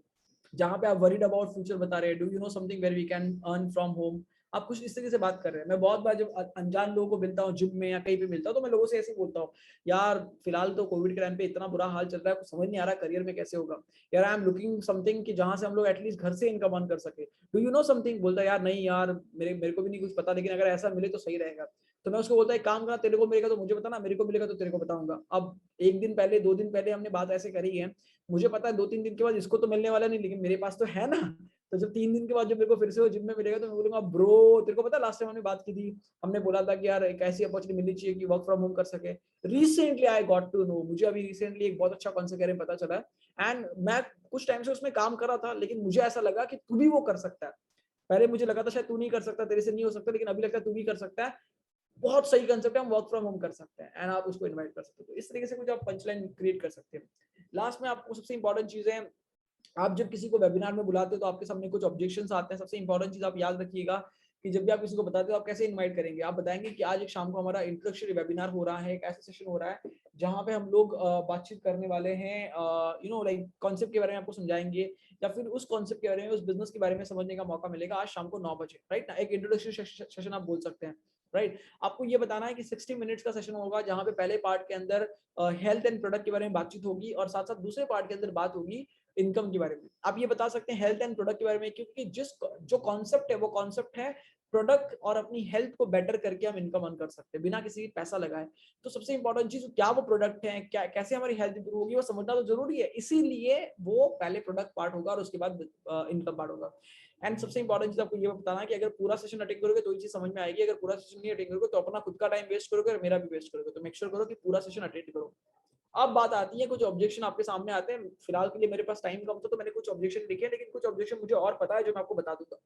जहां पे आप वरीड अबाउट फ्यूचर बता रहे हैं। Do you know something where we can earn from home, आप कुछ इस तरीके से बात कर रहे हैं। मैं बहुत बार जब अनजान लोगों को मिलता हूँ जिम में या कहीं पे मिलता हूँ तो मैं लोगों से ऐसे ही बोलता हूँ, यार फिलहाल तो कोविड के टाइम पे इतना बुरा हाल चल रहा है, कुछ समझ नहीं आ रहा करियर में कैसे होगा, यार आई एम लुकिंग समथिंग कि जहां से हम लोग एटलीस्ट घर से इनकम अर्न कर सके। Do you know something? बोलता है यार नहीं यार मेरे को भी नहीं कुछ पता, लेकिन अगर ऐसा मिले तो सही रहेगा। तो मैं उसको बोलता है एक काम करना, तेरे को मिलेगा तो मुझे बताना, मेरे को मिलेगा तो तेरे को बताऊंगा। अब एक दिन पहले 2 दिन पहले हमने बात ऐसे करी है, मुझे पता है 2-3 दिन के बाद इसको तो मिलने वाला नहीं, लेकिन मेरे पास तो है ना। तो जब 3 दिन के बाद जब मेरे को फिर से वो जिम में मिलेगा तो मैं बोलूंगा ब्रो तेरे को पता है लास्ट टाइम हमने बात की थी, हमने बोला था कि यार एक ऐसी अपॉर्चुनिटी मिलनी चाहिए कि वर्क फ्रॉम होम कर सके। Recently I got to know, मुझे अभी रिसेंटली एक बहुत अच्छा कॉन्सेप्ट के बारे में पता चला है, एंड मैं कुछ टाइम से उसमें काम कर रहा था, लेकिन मुझे ऐसा लगा कि तू भी वो कर सकता है। पहले मुझे लगा था शायद तू नहीं कर सकता, तेरे से नहीं हो सकता, लेकिन अभी लगता है तू भी कर सकता है। बहुत सही कंसेप्ट है, हम वर्क फ्रॉम होम कर सकते हैं एंड आप उसको इनवाइट कर सकते हो। तो इस तरीके से कुछ आप पंचलाइन क्रिएट कर सकते हैं। लास्ट में आपको सबसे इंपॉर्टेंट चीज है, आप जब किसी को वेबिनार में बुलाते हो तो आपके सामने कुछ ऑब्जेक्शंस आते हैं। सबसे इंपॉर्टेंट चीज आप याद रखिएगा कि जब भी आप किसी को बताते हो आप कैसे इनवाइट करेंगे। आप बताएंगे कि आज एक शाम को हमारा इंट्रोडक्टरी वेबिनार हो रहा है, एक ऐसा सेशन हो रहा है जहां पे हम लोग बातचीत करने वाले हैं, लाइक कॉन्सेप्ट के बारे में आपको समझाएंगे, या फिर उस कॉन्सेप्ट के बारे में, उस बिजनेस के बारे में समझने का मौका मिलेगा आज शाम को 9 बजे, राइट ना। एक इंट्रोडक्शन सेशन आप बोल सकते हैं, राइट। आपको ये बताना है कि 60 मिनट्स का सेशन होगा जहां पे पहले पार्ट के अंदर हेल्थ एंड प्रोडक्ट के बारे में बातचीत होगी और साथ साथ दूसरे पार्ट के अंदर बात होगी इनकम के बारे में। आप ये बता सकते हैं हेल्थ एंड प्रोडक्ट के बारे में, क्योंकि जो कॉन्सेप्ट है वो कॉन्सेप्ट है प्रोडक्ट और अपनी हेल्थ को बेटर करके हम इनकम अर्न कर सकते हैं बिना किसी पैसा लगाए। तो सबसे इंपॉर्टेंट चीज क्या वो प्रोडक्ट है, क्या कैसे हमारी हेल्थ इंप्रूव होगी वो समझना तो जरूरी है, इसीलिए वो पहले प्रोडक्ट पार्ट होगा और उसके बाद इनकम पार्ट होगा। एंड सबसे इंपॉर्टेंट चीज आपको ये बताना है कि अगर पूरा सेशन अटेंड करोगे तो ये चीज समझ में आएगी, अगर पूरा सेशन नहीं अटेंड करोगे तो अपना खुद का टाइम वेस्ट करोगे और मेरा भी वेस्ट करोगे। तो मेक श्योर करो कि पूरा सेशन अटेंड करो। अब बात आती है, कुछ ऑब्जेक्शन आपके सामने आते हैं, फिलहाल के लिए मेरे पास टाइम कम था तो मैंने कुछ ऑब्जेक्शन लिखे हैं, लेकिन कुछ ऑब्जेक्शन मुझे और पता है जो मैं आपको बता दूंगा।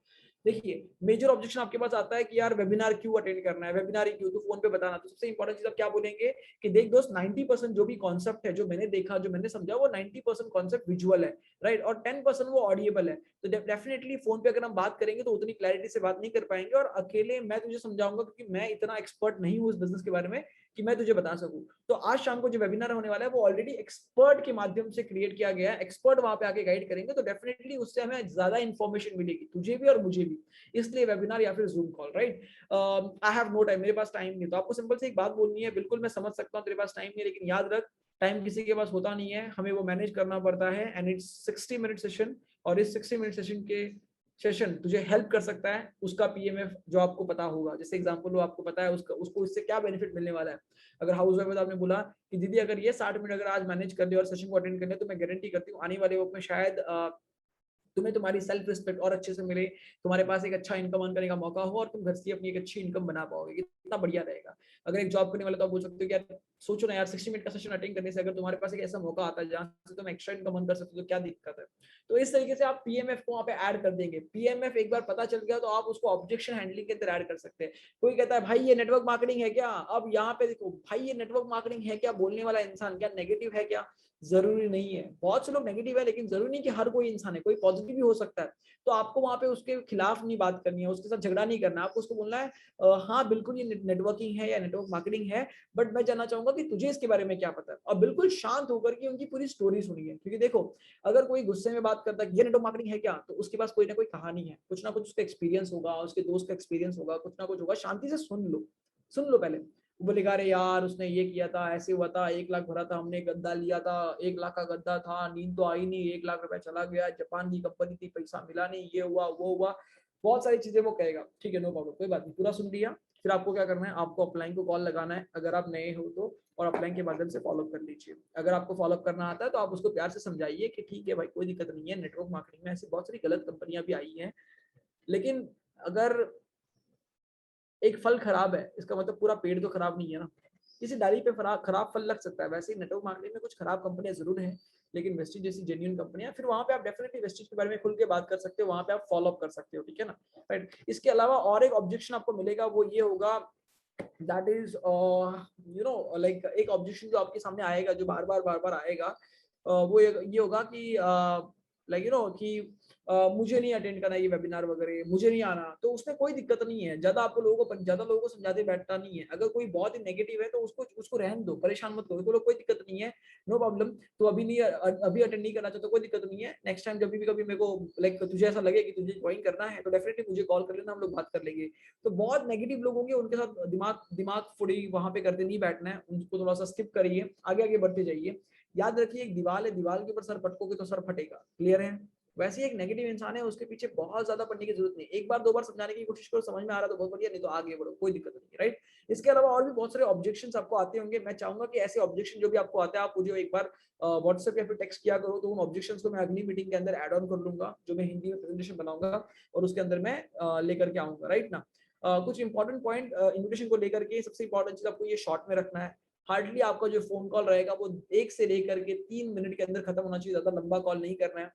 देखिए, मेजर ऑब्जेक्शन आपके पास आता है कि यार वेबिनार क्यों अटेंड करना है, वेबिनार ही क्यों, तो फोन पे बताना। तो सबसे इंपॉर्टेंट चीज आप क्या बोलेंगे कि देख दोस्त, 90% जो भी कॉन्सेप्ट है, जो मैंने देखा, जो मैंने समझा, वो 90% कॉन्सेप्ट विजुअल है, राइट, और 10% वो ऑडिएबल है। तो डेफिनेटली फोन पे अगर हम बात करेंगे तो उतनी क्लैरिटी से बात नहीं कर पाएंगे, और अकेले मैं तुझे समझाऊंगा क्योंकि मैं इतना एक्सपर्ट नहीं हूँ उस बिजनेस के बारे में कि मैं तुझे बता सकूं। तो आज शाम को जो वेबिनार होने वाला है वो ऑलरेडी एक्सपर्ट के माध्यम से क्रिएट किया गया है, एक्सपर्ट वहां पे आके गाइड करेंगे, तो डेफिनेटली उससे हमें ज्यादा इंफॉर्मेशन मिलेगी, तुझे भी और मुझे भी। इसलिए वेबिनार या फिर Zoom call, right. I have no time, मेरे पास टाइम नहीं। तो आपको सिंपल से एक बात बोलनी है, बिल्कुल मैं समझ सकता हूँ तेरे पास टाइम नहीं है, लेकिन याद रख, टाइम किसी के पास होता नहीं है, हमें वो मैनेज करना पड़ता है। एंड इट्स 60 मिनट सेशन, और इस 60 मिनट सेशन के सेशन तुझे हेल्प कर सकता है उसका पीएमएफ जो आपको पता होगा। जैसे एग्जांपल लो, आपको पता है उसका, उसको इससे क्या बेनिफिट मिलने वाला है। अगर हाउस वाइफ है तो आपने बोला कि दीदी अगर ये 60 मिनट अगर आज मैनेज कर ले और सेशन को अटेंड कर ले, तो मैं गारंटी करती हूँ आने वाले वक्त में शायद तुम्हें तुम्हारी सेल्फ रिस्पेक्ट और अच्छे से मिले, तुम्हारे पास एक अच्छा इनकम अर्न करने का मौका हो, और तुम घर से अपनी एक अच्छी इनकम बना पाओगे। कितना बढ़िया रहेगा। अगर एक जॉब करने वाले, तो आप बोल सकते हो कि यार सोचो ना यार, 60 मिनट का सेशन अटेंड करने से अगर तुम्हारे पास एक ऐसा मौका आता है जहां से तुम एक्स्ट्रा इनकम अर्न कर सकते हो, तो क्या दिक्कत है। तो इस तरीके से आप पीएमएफ को वहां पे ऐड कर देंगे। पीएमएफ एक बार पता चल गया तो आप उसको ऑब्जेक्शन हैंडलिंग के अंदर ऐड कर सकते हैं। कोई कहता है भाई ये नेटवर्क मार्केटिंग है क्या, अब यहाँ पे देखो भाई ये नेटवर्क मार्केटिंग है क्या, बोलने वाला इंसान क्या नेगेटिव है क्या, जरूरी नहीं है। बहुत से लोग नेगेटिव है, लेकिन जरूरी नहीं कि हर कोई इंसान है, कोई पॉजिटिव भी हो सकता है। तो आपको वहां पे उसके खिलाफ नहीं बात करनी है, उसके साथ झगड़ा नहीं करना है, आपको उसको बोलना है हाँ बिल्कुल ये नेटवर्किंग है या नेटवर्क मार्केटिंग है, बट मैं जानना चाहूंगा कि तुझे इसके बारे में क्या पता है। और बिल्कुल शांत होकर के उनकी पूरी स्टोरी सुनिए, क्योंकि देखो अगर कोई गुस्से में बात करता है कि ये नेटवर्क मार्केटिंग है क्या, तो उसके पास कोई ना कोई कहानी है, कुछ ना कुछ उसका एक्सपीरियंस होगा, उसके दोस्त का एक्सपीरियंस होगा, कुछ ना कुछ होगा। शांति से सुन लो, सुन लो पहले। वो बोलेगा अरे यार उसने ये किया था, ऐसे हुआ था, 1 लाख भरा था हमने, गद्दा लिया था, 1 लाख का गद्दा था, नींद तो आई नहीं, 1 लाख रुपया चला गया, जापान की कंपनी थी, पैसा मिला नहीं, ये हुआ वो हुआ, बहुत सारी चीजें वो कहेगा। ठीक है, नो प्रॉब्लम, कोई बात नहीं, पूरा सुन लिया। फिर आपको क्या करना है, आपको अपलाइन को कॉल लगाना है अगर आप नए हो तो, और अपलाइन के माध्यम से फॉलोअप कर लीजिए। अगर आपको फॉलोअप करना आता है तो आप उसको प्यार से समझाइए कि ठीक है भाई कोई दिक्कत नहीं है, नेटवर्क मार्केटिंग में ऐसी बहुत सारी गलत कंपनियां भी आई हैं, लेकिन अगर एक फल खराब है इसका मतलब पूरा पेड़ तो खराब नहीं है ना। किसी डाली पे खराब फल लग सकता है, वैसे ही नेटवर्क मार्केटिंग में कुछ खराब कंपनियां जरूर हैं, लेकिन वेस्टीज जैसी जेन्युइन कंपनियां, फिर वहां पे आप डेफिनेटली वेस्टीज के बारे में खुल के बात कर सकते हो, वहां पे आप फॉलो अप कर सकते हो, ठीक है ना, राइट। इसके अलावा और एक ऑब्जेक्शन आपको मिलेगा, वो ये होगा, that is you know like, एक ऑब्जेक्शन जो आपके सामने आएगा, जो बार बार आएगा, वो ये होगा कि लाइक यू नो कि मुझे नहीं अटेंड करना ये वेबिनार वगैरह, मुझे नहीं आना। तो उसमें कोई दिक्कत नहीं है, ज्यादा लोगों को समझाते बैठना नहीं है। अगर कोई बहुत ही नेगेटिव है तो उसको उसको रहने दो, परेशान मत करो, बोलो कोई दिक्कत नहीं है, नो प्रॉब्लम, तो अभी नहीं, अभी अटेंड नहीं करना चाहता, कोई दिक्कत नहीं है, नेक्स्ट टाइम जब भी कभी मेरे को लाइक तुझे ऐसा लगे कि तुझे ज्वाइन करना है तो डेफिनेटली मुझे कॉल कर लेना, हम लोग बात कर लेंगे। तो बहुत नेगेटिव लोग होंगे, उनके साथ दिमाग दिमाग फुड़ी वहां पे करते नहीं बैठना है, उनको थोड़ा सा स्किप करिए, आगे आगे बढ़ते जाइए। याद रखिए एक दीवार है, दीवार के ऊपर सर पटकोगे तो सर फटेगा, क्लियर है। वैसे ही एक नेगेटिव इंसान है, उसके पीछे बहुत ज्यादा पढ़ने की जरूरत नहीं, एक बार 2 बार समझाने की कोशिश करो, समझ में आ रहा तो बहुत बढ़िया, नहीं तो आगे बढ़ो, कोई दिक्कत नहीं है, राइट। इसके अलावा और भी बहुत सारे ऑब्जेक्शंस आपको आते होंगे, मैं चाहूंगा कि ऐसे ऑब्जेक्शन जो भी आपको आते हैं आप मुझे एक बार व्हाट्सएप या फिर टेक्स्ट किया करो, तो उन ऑब्जेक्शंस को मैं अगली मीटिंग के अंदर ऐड ऑन कर लूंगा, जो मैं हिंदी में प्रेजेंटेशन बनाऊंगा और उसके अंदर मैं लेकर के आऊंगा, राइट ना। कुछ इंपॉर्टेंट पॉइंट इन्विटेशन को लेकर के, सबसे इंपॉर्टेंट चीज आपको ये शॉर्ट में रखना है। हार्डली आपका जो फोन कॉल रहेगा वो 1 से लेकर के 3 मिनट के अंदर खत्म होना चाहिए, ज्यादा लंबा कॉल नहीं करना है।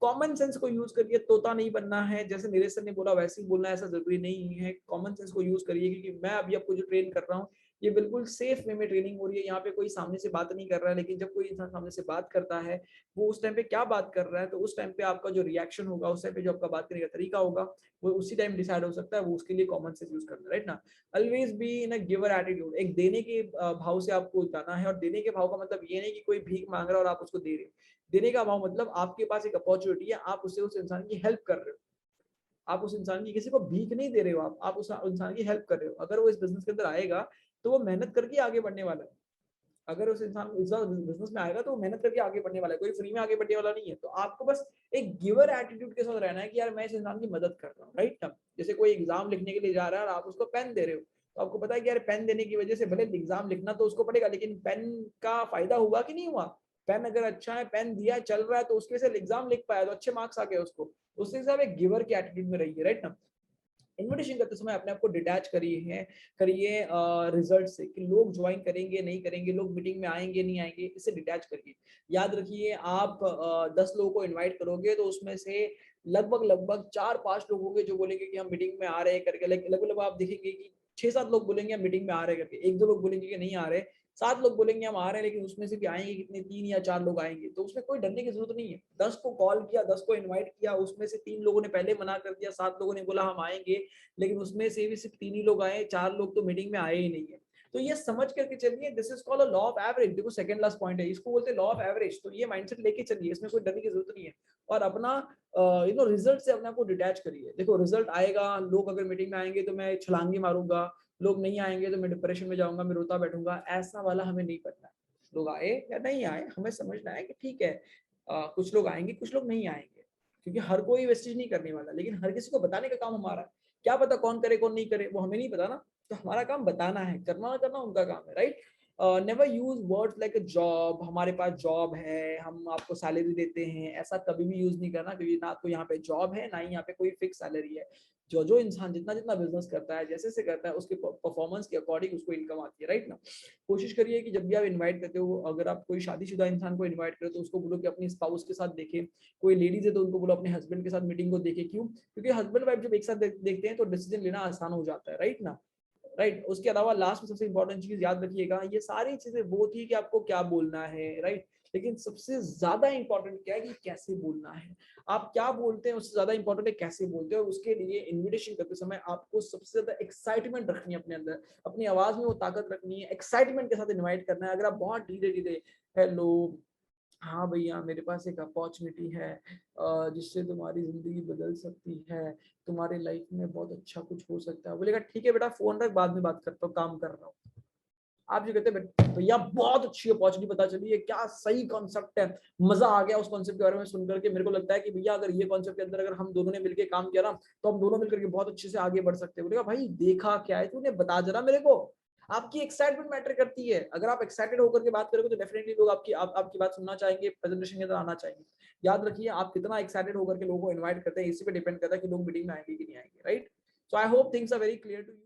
कॉमन सेंस को यूज करिए, तोता नहीं बनना है, जैसे मेरे सर ने बोला वैसे ही बोलना है ऐसा जरूरी नहीं है। कॉमन सेंस को यूज करिए, क्योंकि मैं अभी आपको जो ट्रेन कर रहा हूँ ये बिल्कुल सेफ वे में ट्रेनिंग हो रही है, यहाँ पे कोई सामने से बात नहीं कर रहा है, लेकिन जब कोई इंसान सामने से बात करता है वो उस टाइम पे क्या बात कर रहा है, तो उस टाइम पे आपका जो रिएक्शन होगा, उस टाइम पे जो आपका बात करने का तरीका होगा, वो उसी टाइम डिसाइड हो सकता है, वो उसके लिए कॉमन सेंस यूज करना, राइट ना। Always be in a giver attitude, एक देने के भाव से आपको जाना है, और देने के भाव का मतलब ये नहीं कि कोई भीख मांग रहा है और आप उसको दे रहे हो। देने का भाव मतलब आपके पास एक अपॉर्चुनिटी है, आप उससे उस इंसान की हेल्प कर रहे हो, आप उस इंसान की, किसी को भीख नहीं दे रहे हो, आप उस इंसान की हेल्प कर रहे हो। अगर वो इस बिजनेस के अंदर आएगा तो वो मेहनत करके आगे बढ़ने वाला है, अगर उस इंसान इस बिजनेस में आएगा तो वो मेहनत करके आगे बढ़ने वाला है, कोई फ्री में आगे बढ़ने वाला नहीं है। तो आपको बस एक गिवर एटीट्यूड के साथ रहना है कि यार मैं इस इंसान की मदद कर रहा हूँ, राइट ना। जैसे कोई एग्जाम लिखने के लिए जा रहा है और आप उसको पेन दे रहे हो, तो आपको पता है कि यार पेन देने की वजह से भले एग्जाम लिखना तो उसको पड़ेगा, लेकिन पेन का फायदा हुआ कि नहीं हुआ? पेन अगर अच्छा है, पेन दिया, चल रहा है, तो उसके से एग्जाम लिख पाया तो अच्छे मार्क्स आ गए उसको। उससे सब एक गिवर के एटीट्यूड में रहिए, राइट ना। इन्विटेशन करते समय अपने आप को डिटैच करिए रिजल्ट से, कि लोग ज्वाइन करेंगे नहीं करेंगे, लोग मीटिंग में आएंगे नहीं आएंगे, इससे डिटैच करिए। याद रखिए, आप 10 लोगों को इनवाइट करोगे तो उसमें से लगभग लगभग 4-5 लोग होंगे जो बोलेंगे कि हम मीटिंग में आ रहे हैं करके, लगभग आप देखेंगे कि 6-7 लोग बोलेंगे हम मीटिंग में आ रहे हैं करके, 1-2 लोग बोलेंगे कि नहीं आ रहे, 7 लोग बोलेंगे हम आ रहे हैं, लेकिन उसमें से भी आएंगे कितने, 3 या 4 लोग आएंगे। तो उसमें कोई डरने की जरूरत नहीं है। 10 को कॉल किया, 10 को इनवाइट किया, उसमें से 3 लोगों ने पहले मना कर दिया, 7 लोगों ने बोला हम आएंगे, लेकिन उसमें से भी सिर्फ 3 ही लोग आए, 4 लोग तो मीटिंग में आए ही नहीं है। तो ये समझ करके चलिए, this is called a law of average. देखो सेकंड लास्ट पॉइंट है, इसको बोलते हैं लॉ ऑफ एवरेज। तो ये माइंडसेट लेके चलिए, इसमें कोई डरने की जरूरत नहीं है। और अपना रिजल्ट से अपने आप को डिटैच करिए। देखो रिजल्ट आएगा, लोग अगर मीटिंग में आएंगे तो मैं छलांगे मारूंगा, लोग नहीं आएंगे तो मैं डिप्रेशन में जाऊंगा, मैं रोता बैठूंगा, ऐसा वाला हमें नहीं करना है। लोग आए या नहीं आए, हमें समझना है कि ठीक है, कुछ लोग आएंगे, कुछ लोग नहीं आएंगे, क्योंकि हर कोई वेस्टेज नहीं करने वाला, लेकिन हर किसी को बताने का काम हमारा है। क्या पता कौन करे कौन नहीं करे, वो हमें नहीं पता ना। तो हमारा काम बताना है, करना ना करना उनका काम है, right. Never use words like a job. हमारे पास जॉब है, हम आपको सैलरी देते हैं, ऐसा कभी भी यूज नहीं करना, क्योंकि ना तो यहाँ पे जॉब है, ना ही यहाँ पे कोई फिक्स सैलरी है। जो जो इंसान जितना जितना बिजनेस करता है, जैसे से करता है, उसके परफॉर्मेंस के अकॉर्डिंग उसको इनकम आती है, राइट ना। कोशिश करिए कि जब भी आप इनवाइट करते हो, अगर आप कोई शादीशुदा इंसान को इनवाइट करो तो उसको बोलो कि अपनी स्पाउस के साथ देखे। कोई लेडीज है तो उनको बोलो अपने हस्बैंड के साथ मीटिंग को देखे। क्यों? क्योंकि हस्बैंड वाइफ जब एक साथ देखते हैं तो डिसीजन लेना आसान हो जाता है, राइट ना। राइट। उसके अलावा लास्ट में सबसे इंपॉर्टेंट चीज याद रखिएगा, ये सारी चीजें वो थी कि आपको क्या बोलना है, राइट। लेकिन सबसे ज्यादा इंपॉर्टेंट क्या है कि कैसे बोलना है। आप क्या बोलते हैं उससे ज्यादा इंपॉर्टेंट है कैसे बोलते हैं। और उसके लिए इन्विटेशन करते समय आपको सबसे ज्यादा एक्साइटमेंट रखनी है अपने अंदर, अपनी आवाज में वो ताकत रखनी है, एक्साइटमेंट के साथ इन्वाइट करना है। अगर आप बहुत धीरे धीरे, हेलो, हाँ भैया मेरे पास एक अपॉर्चुनिटी है जिससे तुम्हारी जिंदगी बदल सकती है, तुम्हारे लाइफ में बहुत अच्छा कुछ हो सकता है, बोलेगा ठीक है बेटा फोन रख, बाद में बात करता हूँ, काम कर रहा हूँ। आप जो कहते हैं भैया बहुत अच्छी अपॉर्चुनिटी पता चली है, क्या सही कॉन्सेप्ट है, मजा आ गया उस कॉन्सेप्ट के बारे में सुनकर के। मेरे को लगता है कि भैया अगर ये कॉन्सेप्ट के अंदर अगर हम दोनों ने मिलकर काम किया ना, तो हम दोनों मिलकर के बहुत अच्छे से आगे बढ़ सकते हैं। बोलेगा भाई देखा क्या है तूने, बता जरा मेरे को। आपकी एक्साइटमेंट मैटर करती है। अगर आप एक्साइटेड होकर के बात करोगे तो डेफिनेटली लोग आपकी बात सुनना चाहेंगे, प्रेजेंटेशन के अंदर आना चाहेंगे। याद रखिए, आप कितना एक्साइटेड होकर के लोगों को इन्वाइट करते हैं, इसी पे डिपेंड करता है कि लोग मीटिंग में आएंगे कि नहीं आएंगे, right. So I hope things are very clear to you.